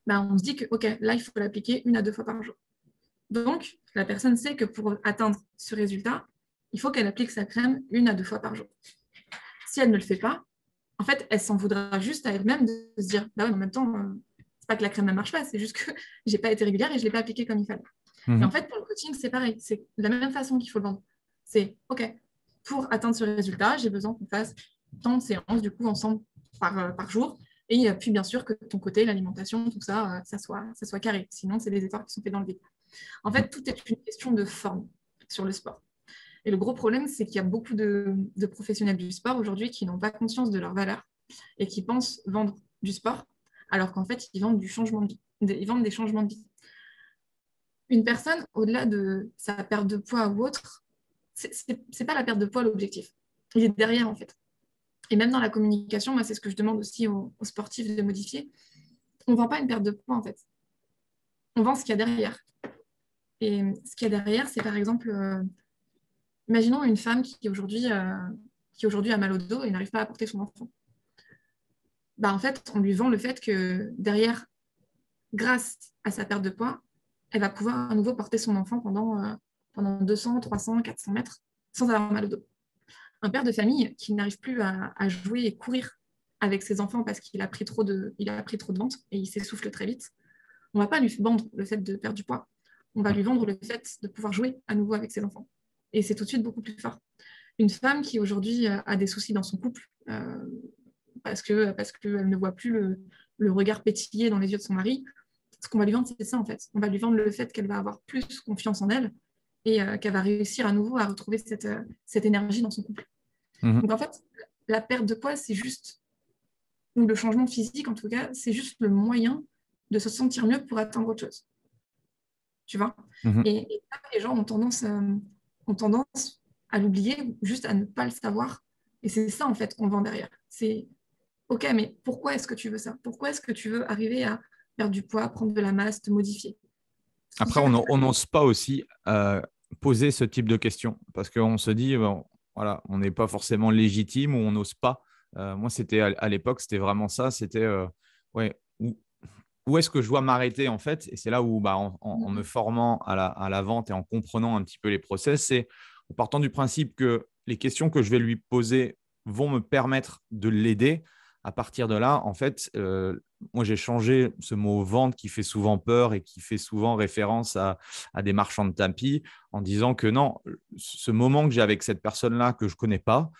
on se dit que, OK, là, il faut l'appliquer 1 à 2 fois par jour. Donc, la personne sait que pour atteindre ce résultat, il faut qu'elle applique sa crème 1 à 2 fois par jour. Si elle ne le fait pas, en fait, elle s'en voudra juste à elle-même de se dire, en même temps, c'est pas que la crème ne marche pas, c'est juste que j'ai pas été régulière et je l'ai pas appliquée comme il fallait. Et en fait, pour le coaching, c'est pareil. C'est de la même façon qu'il faut le vendre. C'est, OK, pour atteindre ce résultat, j'ai besoin qu'on fasse tant de séances, du coup, ensemble par jour. Et puis, bien sûr, que de ton côté, l'alimentation, tout ça, ça soit carré. Sinon, c'est des efforts qui sont faits dans le vide. En fait, tout est une question de forme sur le sport. Et le gros problème, c'est qu'il y a beaucoup de professionnels du sport aujourd'hui qui n'ont pas conscience de leur valeur et qui pensent vendre du sport, alors qu'en fait, ils vendent du changement de vie. Ils vendent des changements de vie. une personne, au-delà de sa perte de poids ou autre, c'est pas la perte de poids l'objectif. Il est derrière, en fait. Et même dans la communication, moi, c'est ce que je demande aussi aux sportifs de modifier. On ne vend pas une perte de poids, en fait. On vend ce qu'il y a derrière. Et ce qu'il y a derrière, c'est par exemple, imaginons une femme qui aujourd'hui a mal au dos et n'arrive pas à porter son enfant. Bah, en fait, on lui vend le fait que derrière, grâce à sa perte de poids, elle va pouvoir à nouveau porter son enfant pendant 200, 300, 400 mètres sans avoir mal au dos. Un père de famille qui n'arrive plus à jouer et courir avec ses enfants parce qu'il a pris trop de ventre et il s'essouffle très vite, on ne va pas lui vendre le fait de perdre du poids. On va lui vendre le fait de pouvoir jouer à nouveau avec ses enfants. Et c'est tout de suite beaucoup plus fort. Une femme qui aujourd'hui a des soucis dans son couple parce qu'elle ne voit plus le regard pétillé dans les yeux de son mari, ce qu'on va lui vendre, c'est ça en fait. On va lui vendre le fait qu'elle va avoir plus confiance en elle et qu'elle va réussir à nouveau à retrouver cette énergie dans son couple. Donc en fait, la perte de poids, c'est juste, ou le changement physique en tout cas, c'est juste le moyen de se sentir mieux pour atteindre autre chose. Tu vois. Et là, les gens ont tendance à l'oublier, juste à ne pas le savoir. Et c'est ça en fait qu'on vend derrière. C'est OK, mais pourquoi est-ce que tu veux ça? Pourquoi est-ce que tu veux arriver à perdre du poids, prendre de la masse, te modifier? Après, on n'ose pas aussi poser ce type de questions parce qu'on se dit, bon, voilà, on n'est pas forcément légitime ou on n'ose pas. Moi, c'était à l'époque, c'était vraiment ça. C'était, ouais, où est-ce que je dois m'arrêter en fait? Et c'est là où, en me formant à la vente et en comprenant un petit peu les process, c'est en partant du principe que les questions que je vais lui poser vont me permettre de l'aider. À partir de là, en fait, moi, j'ai changé ce mot vente qui fait souvent peur et qui fait souvent référence à des marchands de tapis en disant que non, ce moment que j'ai avec cette personne-là que je ne connais pas,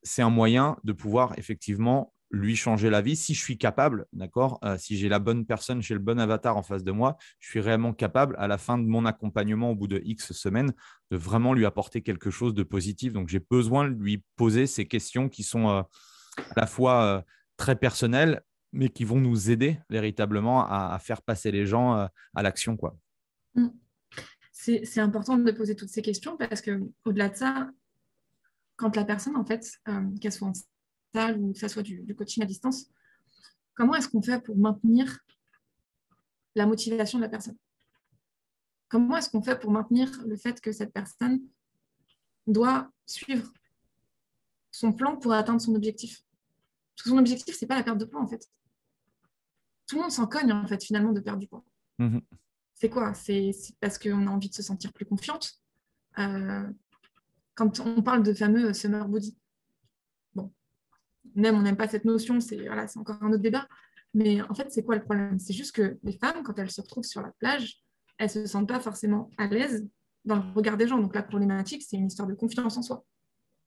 c'est un moyen de pouvoir effectivement lui changer la vie. Si je suis capable, d'accord, si j'ai la bonne personne, j'ai le bon avatar en face de moi, je suis réellement capable à la fin de mon accompagnement au bout de X semaines de vraiment lui apporter quelque chose de positif. Donc, j'ai besoin de lui poser ces questions qui sont à la fois très personnelles, mais qui vont nous aider véritablement à faire passer les gens à l'action, quoi. C'est important de poser toutes ces questions parce qu'au-delà de ça, quand la personne, en fait, qu'elle soit en salle ou que ça soit du coaching à distance, comment est-ce qu'on fait pour maintenir la motivation de la personne? Comment est-ce qu'on fait pour maintenir le fait que cette personne doit suivre son plan pour atteindre son objectif? Parce que son objectif, ce n'est pas la perte de poids, en fait. Tout le monde s'en cogne, en fait, finalement, de perdre du poids. C'est quoi? C'est parce qu'on a envie de se sentir plus confiante. Quand on parle de fameux summer body, bon, on n'aime pas cette notion, c'est encore un autre débat. Mais en fait, c'est quoi le problème? C'est juste que les femmes, quand elles se retrouvent sur la plage, elles ne se sentent pas forcément à l'aise dans le regard des gens. Donc la problématique, c'est une histoire de confiance en soi.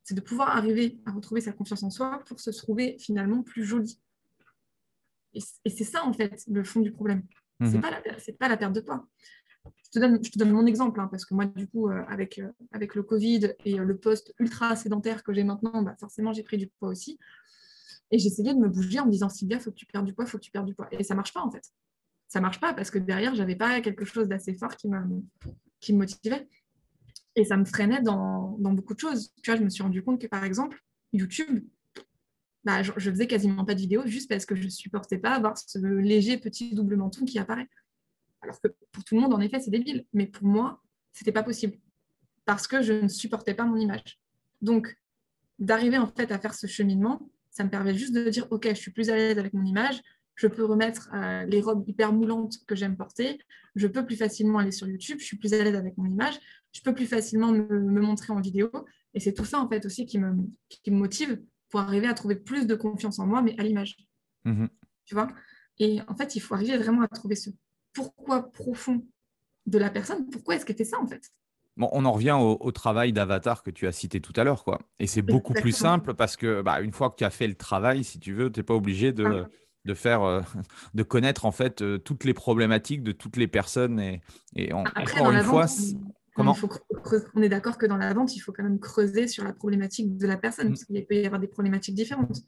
C'est de pouvoir arriver à retrouver sa confiance en soi pour se trouver finalement plus jolie. Et c'est ça, en fait, le fond du problème. C'est pas la perte de poids. Je te donne mon exemple, hein, parce que moi, du coup, avec le Covid et le post ultra sédentaire que j'ai maintenant, forcément, j'ai pris du poids aussi. Et j'essayais de me bouger en me disant, Sylvia, il faut que tu perdes du poids, il faut que tu perdes du poids. Et ça ne marche pas, en fait. Ça ne marche pas parce que derrière, je n'avais pas quelque chose d'assez fort qui me motivait. Et ça me freinait dans beaucoup de choses. Tu vois, je me suis rendu compte que, par exemple, YouTube, je faisais quasiment pas de vidéos juste parce que je ne supportais pas avoir ce léger petit double menton qui apparaît. Alors que pour tout le monde, en effet, c'est débile. Mais pour moi, ce n'était pas possible. Parce que je ne supportais pas mon image. Donc, d'arriver en fait à faire ce cheminement, ça me permet juste de dire, OK, je suis plus à l'aise avec mon image, je peux remettre les robes hyper moulantes que j'aime porter, je peux plus facilement aller sur YouTube, je suis plus à l'aise avec mon image, je peux plus facilement me montrer en vidéo. Et c'est tout ça, en fait, aussi qui me motive pour arriver à trouver plus de confiance en moi, mais à l'image. Tu vois? Et en fait, il faut arriver vraiment à trouver ce pourquoi profond de la personne. Pourquoi est-ce qu'elle fait ça, en fait? Bon, on en revient au travail d'avatar que tu as cité tout à l'heure, quoi. Et c'est beaucoup plus simple parce que une fois que tu as fait le travail, si tu veux, tu n'es pas obligé de faire, de connaître en fait toutes les problématiques de toutes les personnes. Après, encore une fois, on est d'accord que dans la vente, il faut quand même creuser sur la problématique de la personne parce qu'il peut y avoir des problématiques différentes.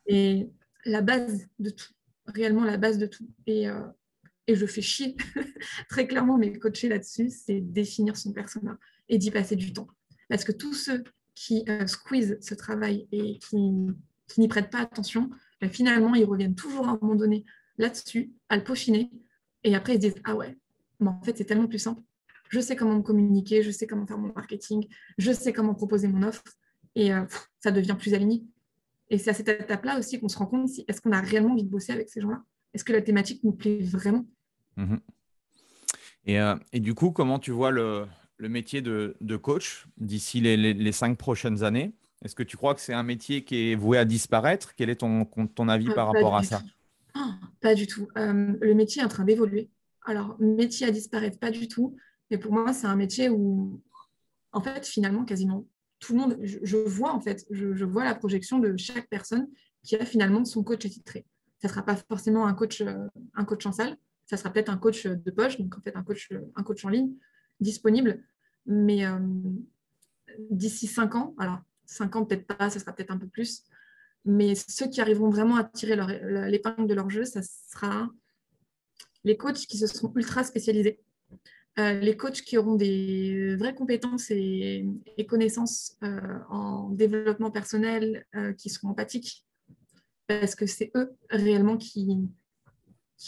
Et la base de tout, réellement la base de tout. Et et je fais chier très clairement mes coachés là-dessus, c'est définir son persona et d'y passer du temps. Parce que tous ceux qui squeeze ce travail et qui n'y prêtent pas attention, finalement, ils reviennent toujours à un moment donné là-dessus, à le peaufiner, et après, ils se disent « Ah ouais, mais en fait, c'est tellement plus simple. Je sais comment me communiquer, je sais comment faire mon marketing, je sais comment proposer mon offre, et ça devient plus aligné. » Et c'est à cette étape-là aussi qu'on se rend compte si est-ce qu'on a réellement envie de bosser avec ces gens-là? Est-ce que la thématique nous plaît vraiment? Et du coup, comment tu vois le métier de coach d'ici les 5 prochaines années? Est-ce que tu crois que c'est un métier qui est voué à disparaître? Quel est ton avis par rapport à ça? Pas du tout. Le métier est en train d'évoluer. Alors, métier à disparaître, pas du tout. Mais pour moi, c'est un métier où, en fait, finalement, quasiment tout le monde, je vois en fait, je vois la projection de chaque personne qui a finalement son coach attitré. Ça ne sera pas forcément un coach en salle, ça sera peut-être un coach de poche, donc en fait un coach en ligne disponible. Mais d'ici 5 ans, alors 5 ans peut-être pas, ça sera peut-être un peu plus, mais ceux qui arriveront vraiment à tirer l'épingle de leur jeu, ça sera les coachs qui se seront ultra spécialisés. Les coachs qui auront des vraies compétences et connaissances en développement personnel, qui seront empathiques, parce que c'est eux réellement qui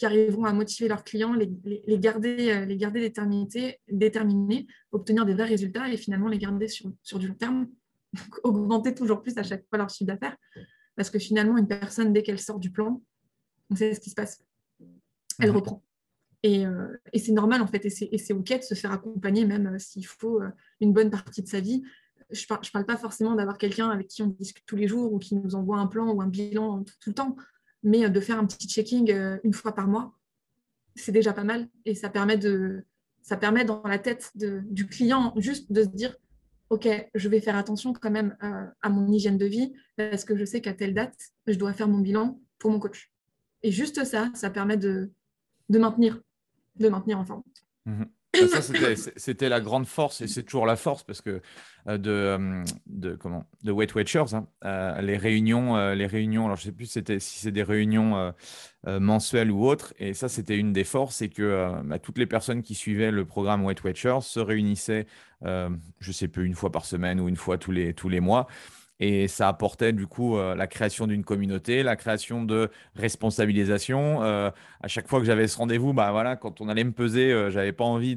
arriveront à motiver leurs clients, les garder déterminés, obtenir des vrais résultats et finalement les garder sur du long terme, donc augmenter toujours plus à chaque fois leur chiffre d'affaires. Parce que finalement, une personne, dès qu'elle sort du plan, on sait ce qui se passe. Elle reprend. Et c'est normal, en fait, et c'est OK de se faire accompagner, même s'il faut une bonne partie de sa vie. Je parle pas forcément d'avoir quelqu'un avec qui on discute tous les jours ou qui nous envoie un plan ou un bilan tout le temps, mais de faire un petit checking une fois par mois, c'est déjà pas mal. Et ça permet dans la tête du client juste de se dire « Ok, je vais faire attention quand même à mon hygiène de vie parce que je sais qu'à telle date, je dois faire mon bilan pour mon coach. » Et juste ça permet de maintenir en forme. Ça, c'était la grande force et c'est toujours la force parce que de Weight Watchers, les réunions, alors je ne sais plus si c'est des réunions mensuelles ou autres, et ça, c'était une des forces, c'est que toutes les personnes qui suivaient le programme Weight Watchers se réunissaient, je ne sais plus, une fois par semaine ou une fois tous les mois. Et ça apportait du coup la création d'une communauté, la création de responsabilisation. À chaque fois que j'avais ce rendez-vous, voilà, quand on allait me peser, je n'avais pas envie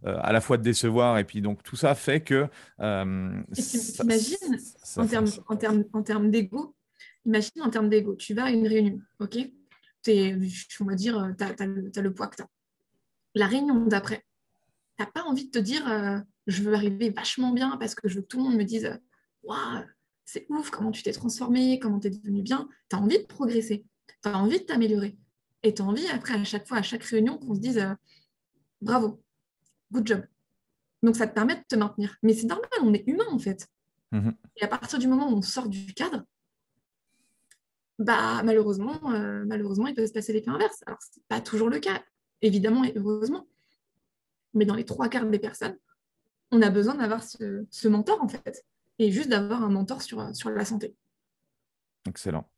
à la fois de décevoir. Et puis donc tout ça fait que… T'imagines en termes d'ego, imagine en termes d'ego, tu vas à une réunion, ok? On va dire, tu as le poids que tu as. La réunion d'après, tu n'as pas envie de te dire je veux arriver vachement bien parce que je veux que tout le monde me dise waouh, c'est ouf, comment tu t'es transformé, comment tu es devenu bien. Tu as envie de progresser, tu as envie de t'améliorer. Et tu as envie, après, à chaque fois, à chaque réunion, qu'on se dise bravo, good job. Donc, ça te permet de te maintenir. Mais c'est normal, on est humain, en fait. Et à partir du moment où on sort du cadre, malheureusement, il peut se passer l'effet inverse. Alors, ce n'est pas toujours le cas, évidemment et heureusement. Mais dans les 3/4 des personnes, on a besoin d'avoir ce mentor, en fait. Et juste d'avoir un mentor sur la santé. Excellent.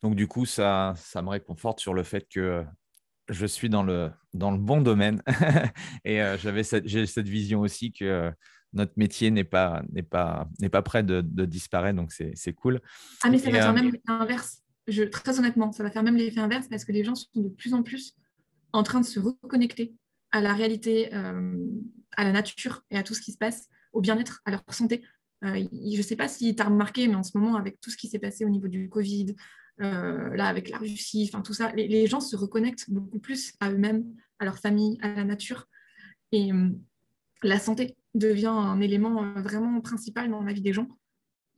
Donc, du coup, ça me réconforte sur le fait que je suis dans le bon domaine. Et j'ai cette vision aussi que notre métier n'est pas prêt de disparaître. Donc, c'est cool. Ah, mais ça va faire même l'effet inverse. Très honnêtement, ça va faire même l'effet inverse parce que les gens sont de plus en plus en train de se reconnecter à la réalité, à la nature et à tout ce qui se passe, au bien-être, à leur santé. Je ne sais pas si tu as remarqué, mais en ce moment, avec tout ce qui s'est passé au niveau du Covid, là, avec la Russie, tout ça, les gens se reconnectent beaucoup plus à eux-mêmes, à leur famille, à la nature. Et la santé devient un élément vraiment principal dans la vie des gens.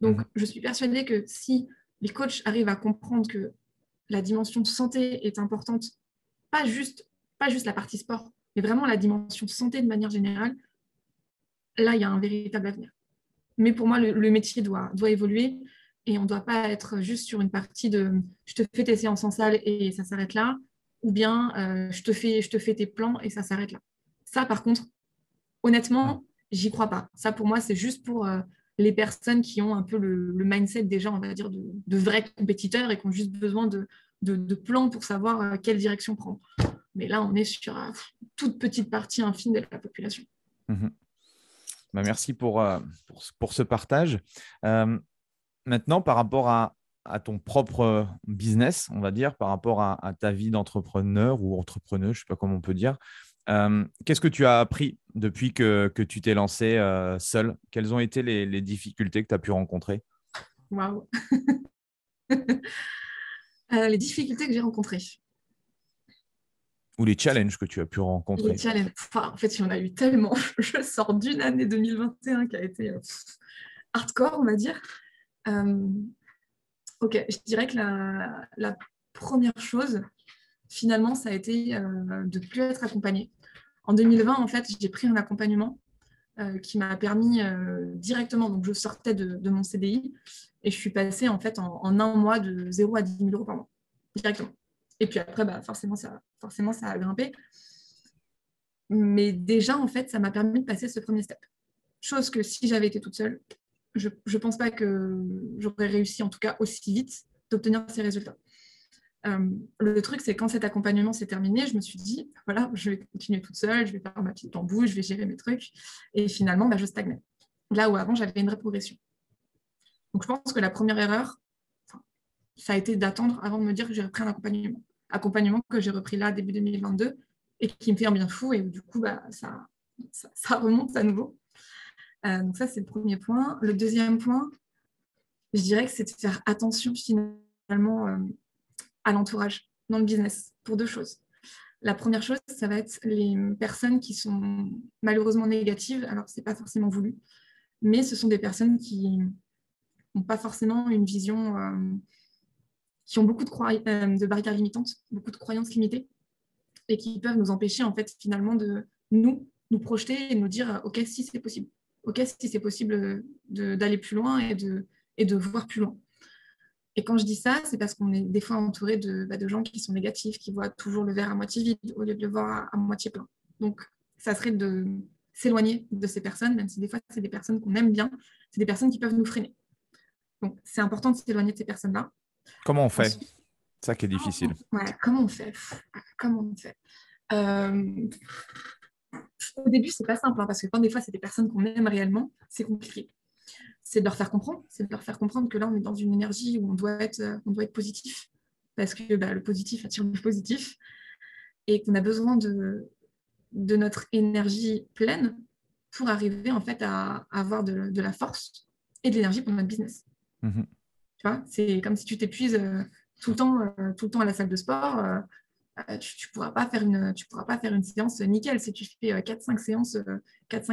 Donc, je suis persuadée que si les coachs arrivent à comprendre que la dimension santé est importante, pas juste la partie sport, mais vraiment la dimension santé de manière générale, là, il y a un véritable avenir. Mais pour moi, le métier doit évoluer et on ne doit pas être juste sur une partie de je te fais tes séances en salle et ça s'arrête là, ou bien je te fais tes plans et ça s'arrête là. Ça, par contre, honnêtement, j'y crois pas. Ça, pour moi, c'est juste pour les personnes qui ont un peu le mindset déjà, on va dire, de vrais compétiteurs et qui ont juste besoin de plans pour savoir quelle direction prendre. Mais là, on est sur une toute petite partie infime de la population. Bah, merci pour ce partage. Maintenant, par rapport à ton propre business, on va dire, par rapport à ta vie d'entrepreneur ou entrepreneur, je ne sais pas comment on peut dire, qu'est-ce que tu as appris depuis que tu t'es lancé seul? Quelles ont été les difficultés que tu as pu rencontrer? Waouh. Les difficultés que j'ai rencontrées. Ou les challenges que tu as pu rencontrer? Les challenges. Enfin, en fait, il y en a eu tellement. Je sors d'une année 2021 qui a été hardcore, on va dire. Ok, je dirais que la première chose, finalement, ça a été de ne plus être accompagnée. En 2020, en fait, j'ai pris un accompagnement qui m'a permis directement, donc je sortais de mon CDI et je suis passée en fait en un mois de 0 à 10 000 euros par mois, directement. Et puis après, forcément, ça a grimpé. Mais déjà, en fait, ça m'a permis de passer ce premier step. Chose que si j'avais été toute seule, je ne pense pas que j'aurais réussi, en tout cas aussi vite, d'obtenir ces résultats. Le truc, c'est quand cet accompagnement s'est terminé, je me suis dit, voilà, je vais continuer toute seule, je vais faire ma petite bambou, je vais gérer mes trucs. Et finalement, je stagnais. Là où avant, j'avais une vraie progression. Donc, je pense que la première erreur, ça a été d'attendre avant de me dire que j'ai repris un accompagnement. Accompagnement que j'ai repris là, début 2022, et qui me fait un bien fou. Et du coup, ça remonte à nouveau. Donc ça, c'est le premier point. Le deuxième point, je dirais que c'est de faire attention finalement à l'entourage dans le business pour deux choses. La première chose, ça va être les personnes qui sont malheureusement négatives. Alors, ce n'est pas forcément voulu, mais ce sont des personnes qui n'ont pas forcément une vision, qui ont beaucoup de barrières limitantes, beaucoup de croyances limitées, et qui peuvent nous empêcher, en fait, finalement, de nous projeter et nous dire « Ok, si c'est possible. Ok, si c'est possible d'aller plus loin et de voir plus loin. » Et quand je dis ça, c'est parce qu'on est des fois entouré de gens qui sont négatifs, qui voient toujours le verre à moitié vide au lieu de le voir à moitié plein. Donc, ça serait de s'éloigner de ces personnes, même si des fois, c'est des personnes qu'on aime bien, c'est des personnes qui peuvent nous freiner. Donc, c'est important de s'éloigner de ces personnes-là. Comment on fait? Ensuite, ça qui est difficile. Comment on fait? Au début, c'est pas simple, parce que quand des fois, c'est des personnes qu'on aime réellement, c'est compliqué. C'est de leur faire comprendre, que là, on est dans une énergie où on doit être positif, parce que le positif attire le positif, et qu'on a besoin de notre énergie pleine pour arriver en fait à avoir de la force et de l'énergie pour notre business. Tu vois, c'est comme si tu t'épuises tout le temps à la salle de sport. Tu ne pourras pas faire une séance nickel. Si tu fais 4-5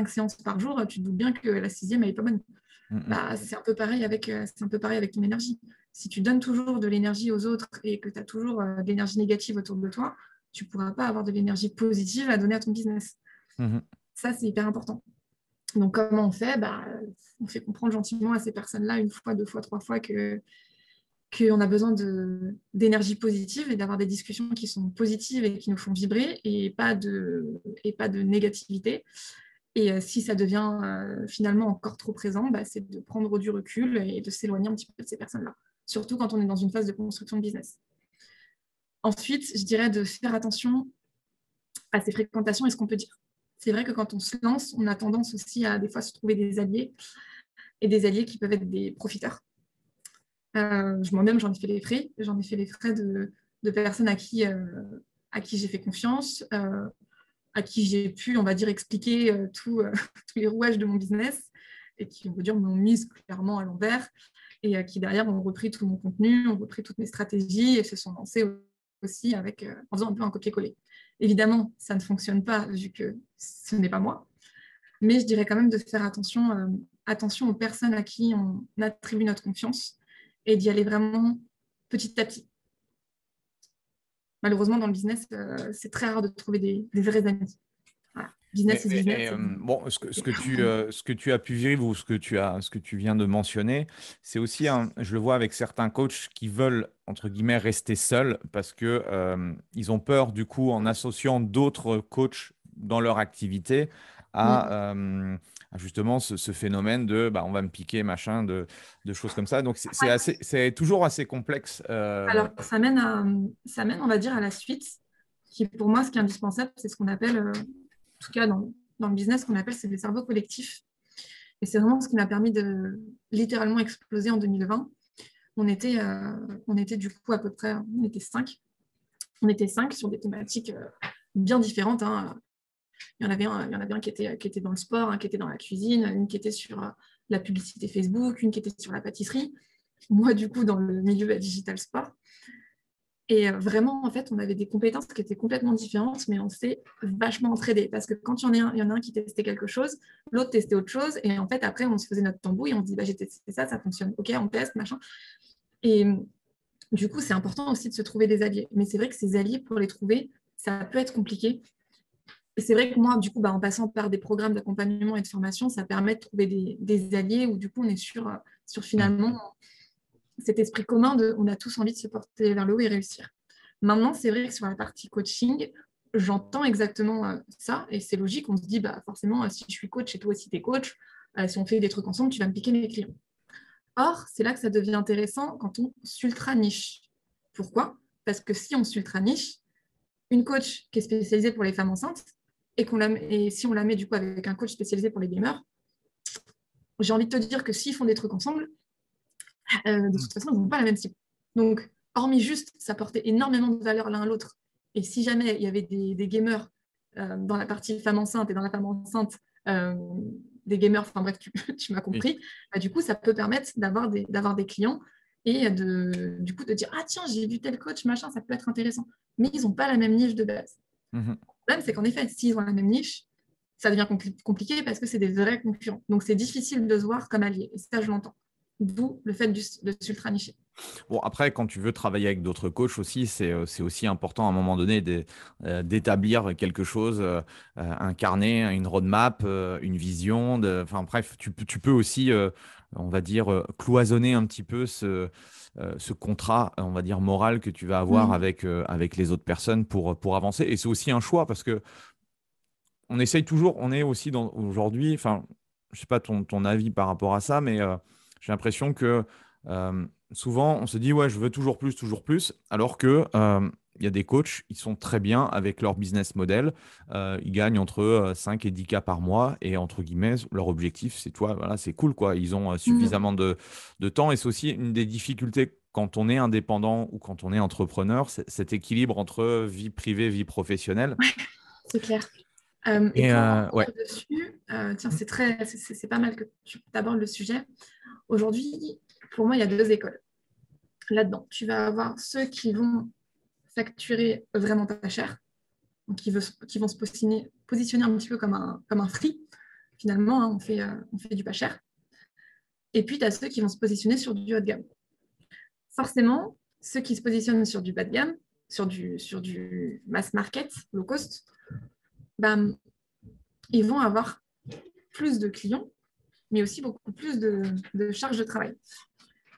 séances par jour, tu te doutes bien que la 6e, elle n'est pas bonne. C'est un peu pareil avec ton énergie. Si tu donnes toujours de l'énergie aux autres et que tu as toujours de l'énergie négative autour de toi, tu ne pourras pas avoir de l'énergie positive à donner à ton business. Ça, c'est hyper important. Donc, comment on fait? On fait comprendre gentiment à ces personnes-là, une fois, deux fois, trois fois, qu'on a besoin d'énergie positive et d'avoir des discussions qui sont positives et qui nous font vibrer et pas de négativité. Et si ça devient finalement encore trop présent, c'est de prendre du recul et de s'éloigner un petit peu de ces personnes-là, surtout quand on est dans une phase de construction de business. Ensuite, je dirais de faire attention à ses fréquentations et ce qu'on peut dire. C'est vrai que quand on se lance, on a tendance aussi à des fois se trouver des alliés, et des alliés qui peuvent être des profiteurs. Moi-même, j'en ai fait les frais. J'en ai fait les frais de personnes à qui j'ai fait confiance, à qui j'ai pu, on va dire, expliquer tous les rouages de mon business et qui, on va dire, m'ont mise clairement à l'envers et qui, derrière, ont repris tout mon contenu, ont repris toutes mes stratégies et se sont lancés aussi en faisant un peu un copier-coller. Évidemment, ça ne fonctionne pas vu que ce n'est pas moi, mais je dirais quand même de faire attention aux personnes à qui on attribue notre confiance et d'y aller vraiment petit à petit. Malheureusement, dans le business, c'est très rare de trouver des vrais amis. Voilà. Business, c'est business. Bon, ce que tu as pu vivre ou ce que tu viens de mentionner, c'est aussi, je le vois avec certains coachs qui veulent, entre guillemets, rester seuls parce qu'ils ont peur, du coup, en associant d'autres coachs dans leur activité à justement ce phénomène de on va me piquer, machin, de choses comme ça. Donc, c'est toujours assez complexe. Alors, ça mène, on va dire, à la suite, qui, pour moi, ce qui est indispensable, c'est ce qu'on appelle, en tout cas dans le business, ce qu'on appelle, c'est des cerveaux collectifs. Et c'est vraiment ce qui m'a permis de littéralement exploser en 2020. On était du coup à peu près, on était 5. On était 5 sur des thématiques bien différentes. Hein. Il y en avait un qui était dans le sport, un qui était dans la cuisine, une qui était sur la publicité Facebook, une qui était sur la pâtisserie. Moi, du coup, dans le milieu digital sport. Et vraiment, en fait, on avait des compétences qui étaient complètement différentes, mais on s'est vachement entraidés. Parce que quand il y en a un qui testait quelque chose, l'autre testait autre chose. Et en fait, après, on se faisait notre tambouille et on se dit, j'ai testé ça, ça fonctionne. OK, on teste, machin. Et du coup, c'est important aussi de se trouver des alliés. Mais c'est vrai que ces alliés, pour les trouver, ça peut être compliqué. Et c'est vrai que moi, du coup, en passant par des programmes d'accompagnement et de formation, ça permet de trouver des alliés où, du coup, on est sur finalement cet esprit commun de on a tous envie de se porter vers le haut et réussir. Maintenant, c'est vrai que sur la partie coaching, j'entends exactement ça et c'est logique. On se dit, forcément, si je suis coach et toi aussi tu es coach, si on fait des trucs ensemble, tu vas me piquer mes clients. Or, c'est là que ça devient intéressant quand on s'ultra niche. Pourquoi ? Parce que si on s'ultra niche, une coach qui est spécialisée pour les femmes enceintes, et si on la met du coup avec un coach spécialisé pour les gamers, j'ai envie de te dire que s'ils font des trucs ensemble, de toute façon, ils n'ont pas la même cible. Donc, hormis juste s'apporter énormément de valeur l'un à l'autre, et si jamais il y avait des gamers dans la partie femme enceinte et dans la femme enceinte, des gamers, enfin bref, tu m'as compris, du coup, ça peut permettre d'avoir des clients et du coup de dire « Ah tiens, j'ai vu tel coach, machin, ça peut être intéressant. » Mais ils n'ont pas la même niche de base. Le problème, c'est qu'en effet, s'ils ont la même niche, ça devient compliqué parce que c'est des vrais concurrents. Donc, c'est difficile de se voir comme alliés. Et ça, je l'entends. D'où le fait de s'ultra nicher. Bon, après, quand tu veux travailler avec d'autres coachs aussi, c'est aussi important à un moment donné d'établir quelque chose, un carnet, une roadmap, une vision. Enfin bref, tu peux aussi, on va dire, cloisonner un petit peu ce contrat, on va dire, moral que tu vas avoir avec les autres personnes pour avancer. Et c'est aussi un choix parce que on essaye toujours, on est aussi aujourd'hui, enfin, je ne sais pas ton avis par rapport à ça, mais j'ai l'impression que souvent, on se dit, ouais, je veux toujours plus, alors que il y a des coachs, ils sont très bien avec leur business model. Ils gagnent entre 5 et 10 K par mois et entre guillemets, leur objectif, c'est toi, voilà, c'est cool, quoi. Ils ont suffisamment de temps et c'est aussi une des difficultés quand on est indépendant ou quand on est entrepreneur, cet équilibre entre vie privée, vie professionnelle. C'est clair. Et pour dessus, tiens, c'est pas mal que tu abordes le sujet. Aujourd'hui, pour moi, il y a 2 écoles là-dedans. Tu vas avoir ceux qui vont facturer vraiment pas cher, donc qui vont se positionner un petit peu comme un free. Finalement, hein, on fait du pas cher. Et puis, tu as ceux qui vont se positionner sur du haut de gamme. Forcément, ceux qui se positionnent sur du bas de gamme, sur du mass market, low cost, ils vont avoir plus de clients, mais aussi beaucoup plus de charges de travail.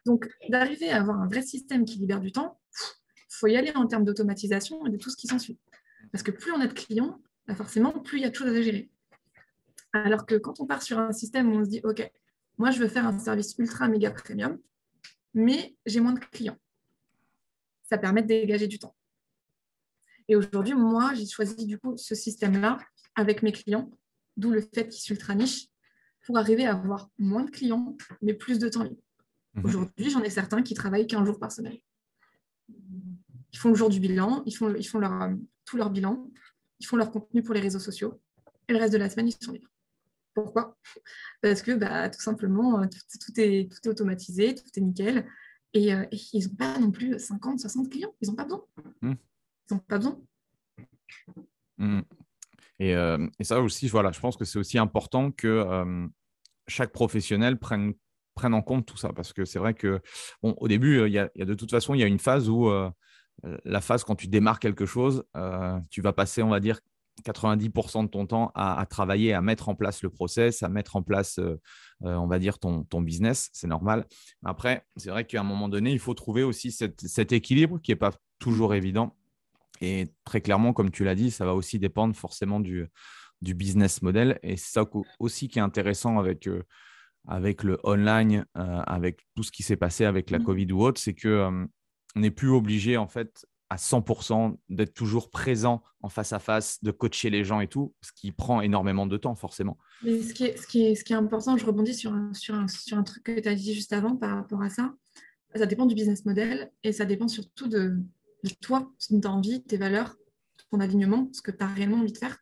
Donc, d'arriver à avoir un vrai système qui libère du temps, il faut y aller en termes d'automatisation et de tout ce qui s'ensuit. Parce que plus on a de clients, forcément, plus il y a de choses à gérer. Alors que quand on part sur un système où on se dit « Ok, moi, je veux faire un service ultra méga premium, mais j'ai moins de clients. » Ça permet de dégager du temps. Et aujourd'hui, moi, j'ai choisi du coup ce système-là avec mes clients, d'où le fait qu'ils s'ultra niche, pour arriver à avoir moins de clients, mais plus de temps libre. Aujourd'hui, j'en ai certains qui travaillent 15 jours par semaine. Ils font le jour du bilan, ils font tout leur bilan, ils font leur contenu pour les réseaux sociaux, et le reste de la semaine, ils sont libres. Pourquoi ? Parce que tout simplement, tout est automatisé, tout est nickel, et ils n'ont pas non plus 50, 60 clients, ils n'ont pas besoin. Ils n'ont pas besoin. Et ça aussi, voilà, je pense que c'est aussi important que chaque professionnel prenne en compte tout ça. Parce que c'est vrai que, bon, au début, il y a de toute façon, il y a une phase où la phase quand tu démarres quelque chose, tu vas passer, on va dire, 90% de ton temps à travailler, à mettre en place le process, à mettre en place, on va dire, ton business. C'est normal. Après, c'est vrai qu'à un moment donné, il faut trouver aussi cet équilibre qui n'est pas toujours évident. Et très clairement, comme tu l'as dit, ça va aussi dépendre forcément du business model. Et c'est ça aussi qui est intéressant avec le online, avec tout ce qui s'est passé avec la Covid ou autre, c'est qu'on n'est plus obligé en fait à 100%, d'être toujours présent en face à face, de coacher les gens et tout, ce qui prend énormément de temps, forcément. Mais ce qui est important, je rebondis sur un truc que tu as dit juste avant par rapport à ça. Ça dépend du business model et ça dépend surtout de toi, ce dont tu as envie, tes valeurs, ton alignement, ce que tu as réellement envie de faire.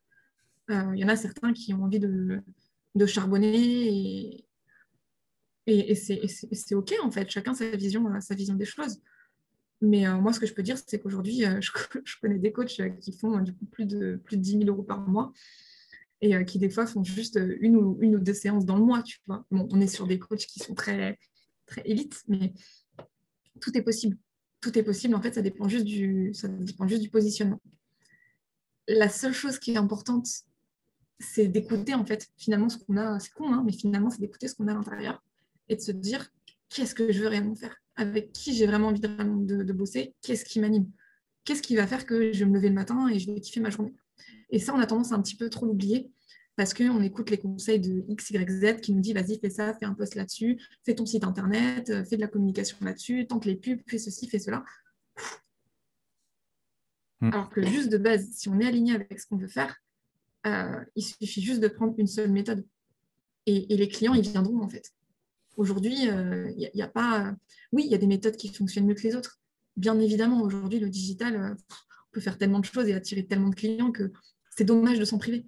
Il y en a certains qui ont envie de charbonner et c'est OK en fait. Chacun sa vision des choses. Mais moi, ce que je peux dire, c'est qu'aujourd'hui, je connais des coachs qui font du coup plus de 10 000 euros par mois et qui des fois font juste une ou deux séances dans le mois. Tu vois. Bon, on est sur des coachs qui sont très, très élites, mais tout est possible. Tout est possible. En fait, ça dépend juste du positionnement. La seule chose qui est importante, c'est d'écouter en fait finalement ce qu'on a. C'est con, hein, mais finalement, c'est d'écouter ce qu'on a à l'intérieur et de se dire qu'est-ce que je veux réellement faire, avec qui j'ai vraiment envie de bosser, qu'est-ce qui m'anime, qu'est-ce qui va faire que je vais me lever le matin et je vais kiffer ma journée. Et ça, on a tendance à un petit peu trop l'oublier parce qu'on écoute les conseils de X, Y, Z qui nous dit vas-y, fais ça, fais un post là-dessus, fais ton site internet, fais de la communication là-dessus, tente les pubs, fais ceci, fais cela. Alors que juste de base, si on est aligné avec ce qu'on veut faire, il suffit juste de prendre une seule méthode. Et les clients, ils viendront en fait. Aujourd'hui, il y a pas... Oui, il y a des méthodes qui fonctionnent mieux que les autres. Bien évidemment, aujourd'hui, le digital, on peut faire tellement de choses et attirer tellement de clients que c'est dommage de s'en priver.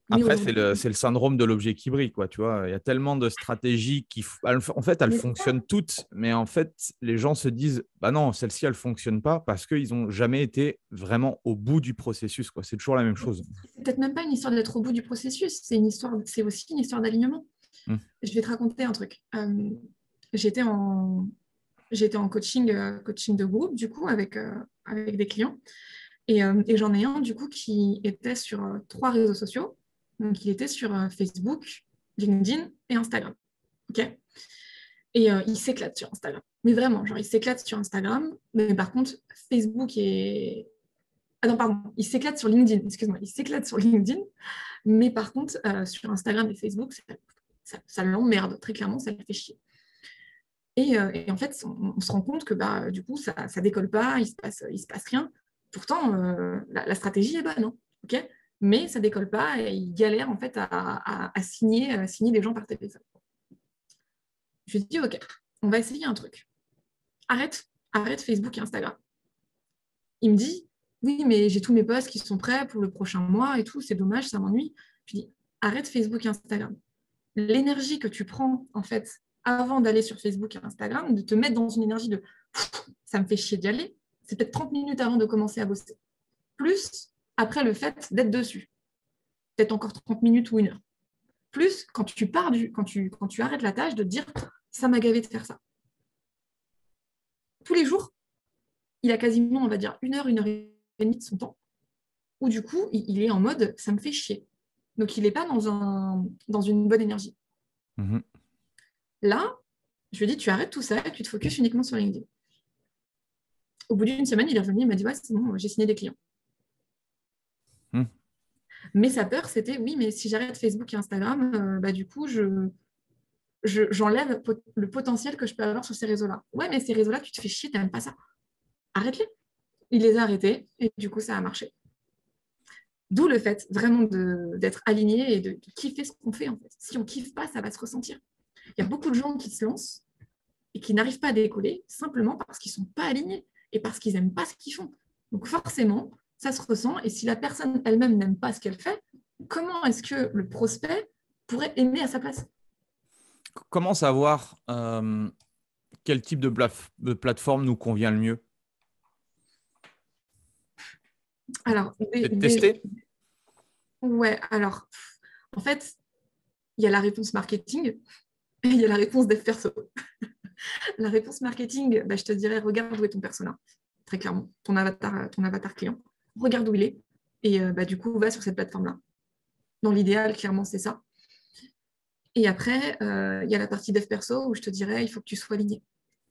Mais Après, c'est le syndrome de l'objet qui brille, quoi, tu vois. Il y a tellement de stratégies en fait, elles fonctionnent toutes, mais en fait, les gens se disent, bah non, celle-ci, elle ne fonctionne pas parce qu'ils n'ont jamais été vraiment au bout du processus, quoi. C'est toujours la même chose. C'est peut-être même pas une histoire d'être au bout du processus, c'est aussi une histoire d'alignement. Je vais te raconter un truc. J'étais en coaching de groupe, du coup, avec des clients. Et j'en ai un, du coup, qui était sur 3 réseaux sociaux. Donc, il était sur Facebook, LinkedIn et Instagram. OK. Et il s'éclate sur Instagram. Mais vraiment, genre, il s'éclate sur Instagram. Mais par contre, Facebook et... Ah non, pardon, il s'éclate sur LinkedIn. Excuse-moi, il s'éclate sur LinkedIn. Mais par contre, sur Instagram et Facebook, ça l'emmerde. Très clairement, ça le fait chier. Et en fait, on se rend compte que bah, du coup, ça ne décolle pas, il se passe rien. Pourtant, la stratégie est bonne, hein, okay, mais ça ne décolle pas et il galère en fait à signer des gens par téléphone. Je lui dis, OK, on va essayer un truc. Arrête Facebook et Instagram. Il me dit, oui, mais j'ai tous mes posts qui sont prêts pour le prochain mois et tout, c'est dommage, ça m'ennuie. Je lui dis, arrête Facebook et Instagram. L'énergie que tu prends, en fait, avant d'aller sur Facebook et Instagram, de te mettre dans une énergie de ça me fait chier d'y aller, c'est peut-être 30 minutes avant de commencer à bosser. Plus après le fait d'être dessus. Peut-être encore 30 minutes ou 1 heure. Plus quand tu arrêtes la tâche de te dire ça m'a gavé de faire ça. Tous les jours, il a quasiment, on va dire, 1 heure, 1 heure et demie de son temps, où du coup, il est en mode ça me fait chier. Donc, il n'est pas dans une bonne énergie. Mmh. Là, je lui dis, tu arrêtes tout ça et tu te focuses uniquement sur LinkedIn. Au bout d'1 semaine, il est revenu, il m'a dit, ouais, c'est bon, j'ai signé des clients. Mais sa peur, c'était, oui, mais si j'arrête Facebook et Instagram, bah, du coup, j'enlève le potentiel que je peux avoir sur ces réseaux-là. Ouais, mais ces réseaux-là, tu te fais chier, tu n'aimes pas ça. Arrête-les. Il les a arrêtés et du coup, ça a marché. D'où le fait vraiment d'être aligné et de kiffer ce qu'on fait, en fait. Si on ne kiffe pas, ça va se ressentir. Il y a beaucoup de gens qui se lancent et qui n'arrivent pas à décoller simplement parce qu'ils ne sont pas alignés et parce qu'ils n'aiment pas ce qu'ils font. Donc forcément, ça se ressent. Et si la personne elle-même n'aime pas ce qu'elle fait, comment est-ce que le prospect pourrait aimer à sa place? Comment savoir quel type de plateforme nous convient le mieux? Alors, Tester? Ouais, alors, en fait, il y a la réponse marketing et il y a la réponse dev perso. La réponse marketing, bah, je te dirais, regarde où est ton persona, très clairement, ton avatar client. Regarde où il est et bah, du coup, va sur cette plateforme-là. Dans l'idéal, clairement, c'est ça. Et après, il y a la partie dev perso où je te dirais, il faut que tu sois aligné.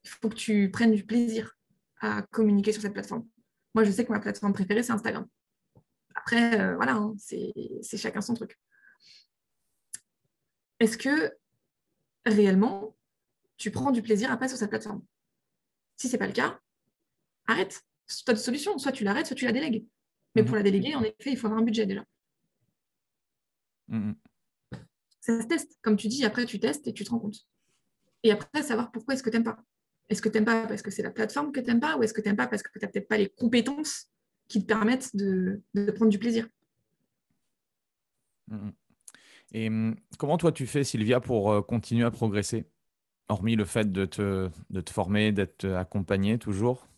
Il faut que tu prennes du plaisir à communiquer sur cette plateforme. Moi, je sais que ma plateforme préférée, c'est Instagram. Après, voilà, hein, c'est chacun son truc. Est-ce que réellement, tu prends du plaisir à passer sur cette plateforme? Si ce n'est pas le cas, arrête. pas de solution. Soit tu l'arrêtes, soit tu la délègues. Mais pour la déléguer, en effet, il faut avoir un budget déjà. Ça se teste. Comme tu dis, après, tu testes et tu te rends compte. Et après, savoir pourquoi est-ce que tu n'aimes pas. Est-ce que tu n'aimes pas parce que c'est la plateforme que tu n'aimes pas, ou est-ce que tu n'aimes pas parce que tu n'as peut-être pas les compétences qui te permettent de prendre du plaisir. Et comment toi tu fais, Sylvia, pour continuer à progresser, hormis le fait de te former, d'être accompagnée toujours?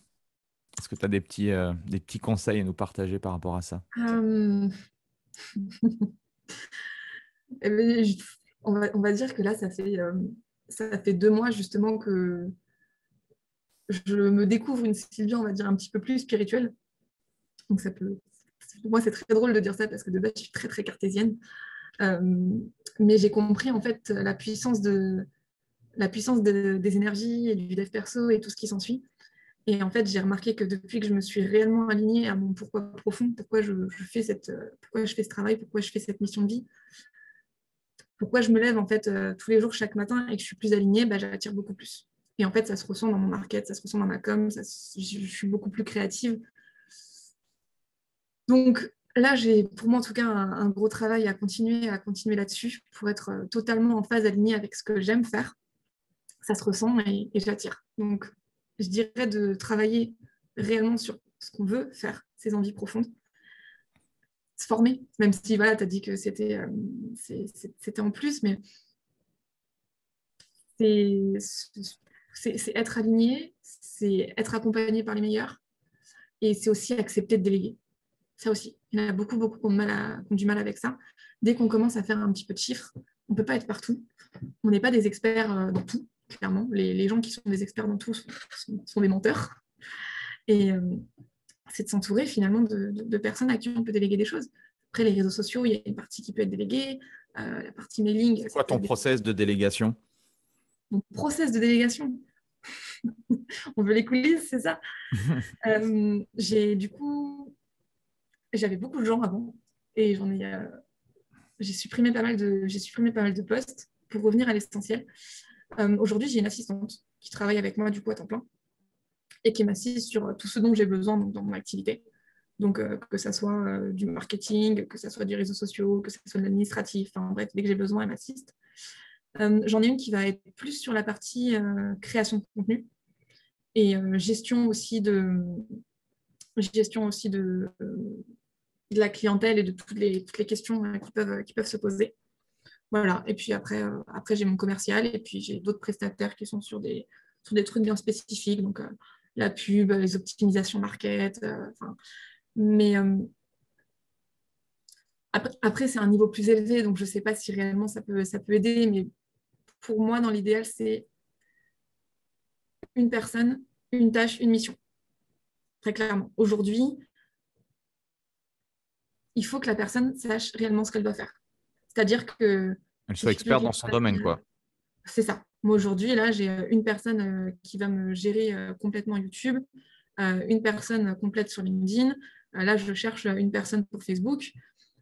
Est-ce que tu as des petits conseils à nous partager par rapport à ça? Eh bien, on va dire que là, ça fait 2 mois justement que je me découvre une Sylvia, on va dire, un petit peu plus spirituelle. Donc pour moi, c'est très drôle de dire ça parce que de base, je suis très, très cartésienne. Mais j'ai compris en fait la puissance des énergies et du dev perso et tout ce qui s'ensuit. Et en fait, j'ai remarqué que depuis que je me suis réellement alignée à mon pourquoi profond, pourquoi je fais ce travail, pourquoi je fais cette mission de vie, pourquoi je me lève en fait tous les jours, chaque matin, et que je suis plus alignée, j'attire beaucoup plus. Et en fait, ça se ressent dans mon market, ça se ressent dans ma com, je suis beaucoup plus créative. Donc là, j'ai pour moi en tout cas un gros travail à continuer là-dessus pour être totalement en phase alignée avec ce que j'aime faire. Ça se ressent et j'attire. Donc je dirais de travailler réellement sur ce qu'on veut faire, ses envies profondes, se former, même si voilà, tu as dit que c'était en plus, mais c'est être aligné, c'est être accompagné par les meilleurs, et c'est aussi accepter de déléguer. Ça aussi, il y en a beaucoup qui ont du mal avec ça. Dès qu'on commence à faire un petit peu de chiffres, on ne peut pas être partout. On n'est pas des experts dans tout, clairement. Les gens qui sont des experts dans tout sont des menteurs. Et c'est de s'entourer finalement de personnes à qui on peut déléguer des choses. Après, les réseaux sociaux, il y a une partie qui peut être déléguée, la partie mailing. C'est quoi ton process de délégation? Mon process de délégation. On veut les coulisses, c'est ça. J'avais beaucoup de gens avant et j'ai supprimé pas mal de postes pour revenir à l'essentiel. Aujourd'hui, j'ai une assistante qui travaille avec moi du coup à temps plein et qui m'assiste sur tout ce dont j'ai besoin dans mon activité. Donc, que ça soit du marketing, que ça soit du réseau social, que ça soit de l'administratif, enfin bref, dès que j'ai besoin, elle m'assiste. J'en ai une qui va être plus sur la partie création de contenu et gestion aussi de la clientèle et de toutes les questions qui peuvent se poser. Voilà. Et puis après j'ai mon commercial et puis j'ai d'autres prestataires qui sont sur des trucs bien spécifiques, donc la pub, les optimisations market. Mais après, c'est un niveau plus élevé, donc je ne sais pas si réellement ça peut aider, mais pour moi, dans l'idéal, c'est une personne, une tâche, une mission. Très clairement. Aujourd'hui, il faut que la personne sache réellement ce qu'elle doit faire. C'est-à-dire que... Elle soit experte dans son domaine, quoi. C'est ça. Moi, aujourd'hui, là, j'ai une personne qui va me gérer complètement YouTube, une personne complète sur LinkedIn. Là, je cherche une personne pour Facebook.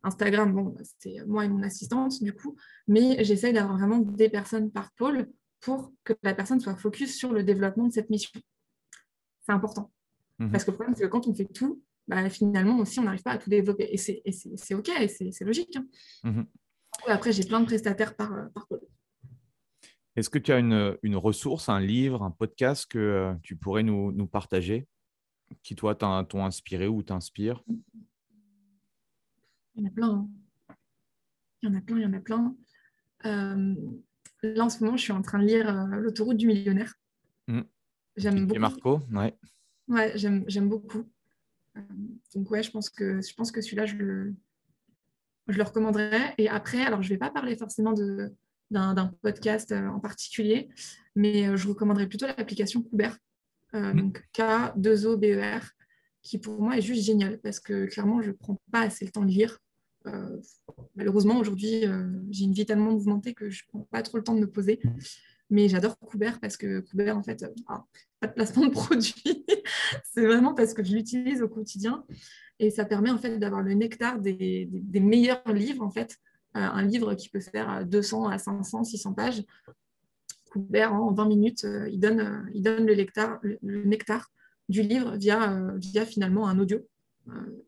Instagram, bon, c'est moi et mon assistante, du coup. Mais j'essaye d'avoir vraiment des personnes par pôle pour que la personne soit focus sur le développement de cette mission. C'est important. Parce que le problème, c'est que quand on fait tout, finalement aussi, on n'arrive pas à tout développer. Et c'est OK, et c'est logique. Après, j'ai plein de prestataires par pôle. Est-ce que tu as une ressource, un livre, un podcast que tu pourrais nous partager, qui, toi, t'ont inspiré ou t'inspire? Il y en a plein. Il y en a plein. Là, en ce moment, je suis en train de lire L'autoroute du millionnaire. J'aime beaucoup. Marco, ouais. Ouais, j'aime beaucoup. Donc, ouais, je pense que celui-là, je le recommanderais. Et après, alors, je ne vais pas parler forcément d'un podcast en particulier, mais je recommanderais plutôt l'application Kuber. Donc, K2OBER, qui pour moi est juste génial parce que clairement, je ne prends pas assez le temps de lire. Malheureusement, aujourd'hui, j'ai une vie tellement mouvementée que je ne prends pas trop le temps de me poser. Mais j'adore Kuber parce que Kuber, en fait, pas de placement de produit. C'est vraiment parce que je l'utilise au quotidien. Et ça permet en fait d'avoir le nectar des meilleurs livres, en fait. Un livre qui peut faire 200 à 500, 600 pages. Kuber, en 20 minutes, il donne le nectar du livre via finalement un audio.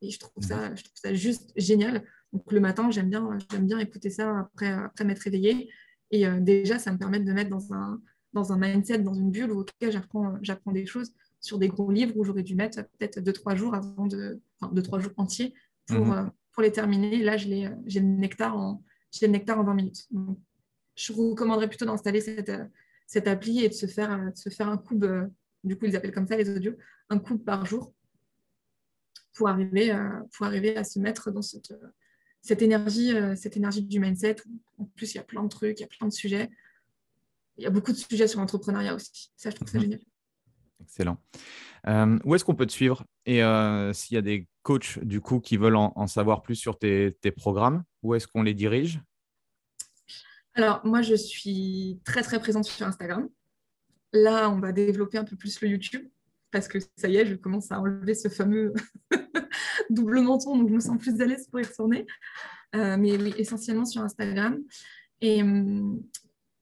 Et je trouve ça juste génial. Donc le matin, j'aime bien écouter ça après m'être réveillée. Et déjà, ça me permet de me mettre dans un mindset, dans une bulle où j'apprends des choses sur des gros livres où j'aurais dû mettre peut-être 2-3 jours 2-3 jours entiers pour les terminer. Là, j'ai le nectar en 20 minutes. Donc, je vous recommanderais plutôt d'installer cette appli et de se faire un cube, du coup, ils appellent comme ça les audios, un cube par jour pour arriver à se mettre dans cette énergie du mindset. En plus, il y a plein de trucs, il y a plein de sujets. Il y a beaucoup de sujets sur l'entrepreneuriat aussi. Ça, je trouve ça génial. Excellent. Où est-ce qu'on peut te suivre? Et s'il y a des coachs du coup qui veulent en savoir plus sur tes programmes, où est-ce qu'on les dirige? Alors, moi, je suis très, très présente sur Instagram. Là, on va développer un peu plus le YouTube parce que ça y est, je commence à enlever ce fameux double menton, donc je me sens plus à l'aise pour y retourner. Mais oui, essentiellement sur Instagram. Et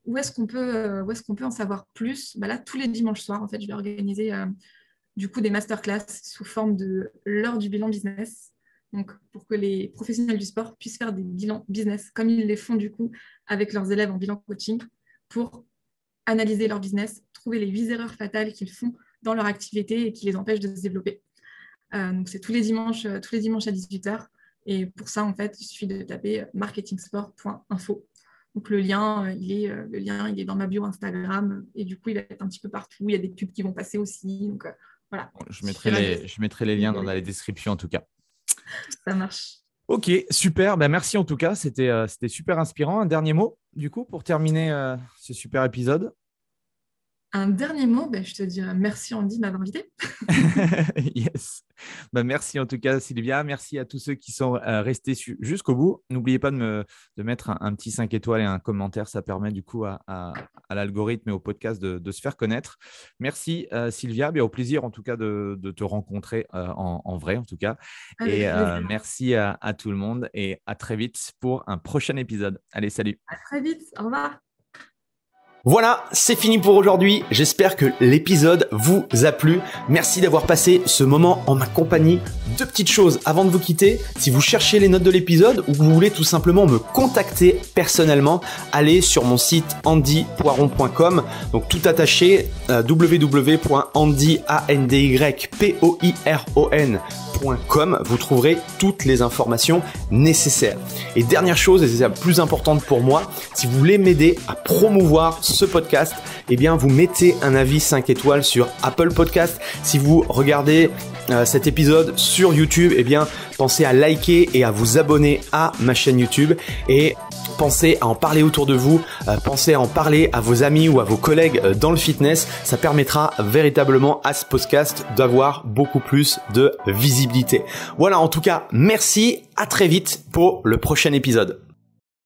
où est-ce qu'on peut en savoir plus? Là, tous les dimanches soirs, en fait, je vais organiser du coup des masterclass sous forme de l'heure du bilan business. Donc, pour que les professionnels du sport puissent faire des bilans business comme ils les font du coup avec leurs élèves en bilan coaching pour analyser leur business, trouver les 8 erreurs fatales qu'ils font dans leur activité et qui les empêchent de se développer. Donc, c'est tous les dimanches à 18h. Et pour ça, en fait, il suffit de taper marketingsport.info. Donc, le lien, il est dans ma bio Instagram. Et du coup, il va être un petit peu partout. Il y a des pubs qui vont passer aussi. Donc, voilà. Je mettrai les liens dans la description en tout cas. Ça marche. Ok, super. Merci en tout cas. C'était super inspirant. Un dernier mot, du coup, pour terminer ce super épisode. Un dernier mot, je te dirais merci Andy de m'avoir invité. Yes. Merci en tout cas Sylvia. Merci à tous ceux qui sont restés jusqu'au bout. N'oubliez pas de mettre un petit 5 étoiles et un commentaire. Ça permet du coup à l'algorithme et au podcast de se faire connaître. Merci Sylvia. Au plaisir en tout cas de te rencontrer en vrai en tout cas. Et merci à tout le monde et à très vite pour un prochain épisode. Allez, salut. À très vite. Au revoir. Voilà, c'est fini pour aujourd'hui. J'espère que l'épisode vous a plu. Merci d'avoir passé ce moment en ma compagnie. 2 petites choses avant de vous quitter. Si vous cherchez les notes de l'épisode ou que vous voulez tout simplement me contacter personnellement, allez sur mon site andypoiron.com. Donc tout attaché, www.andypoiron.com. Vous trouverez toutes les informations nécessaires. Et dernière chose, et c'est la plus importante pour moi, si vous voulez m'aider à promouvoir ce podcast, vous mettez un avis 5 étoiles sur Apple Podcast. Si vous regardez cet épisode sur YouTube, pensez à liker et à vous abonner à ma chaîne YouTube et pensez à en parler autour de vous, pensez à en parler à vos amis ou à vos collègues dans le fitness. Ça permettra véritablement à ce podcast d'avoir beaucoup plus de visibilité. Voilà, en tout cas, merci, à très vite pour le prochain épisode.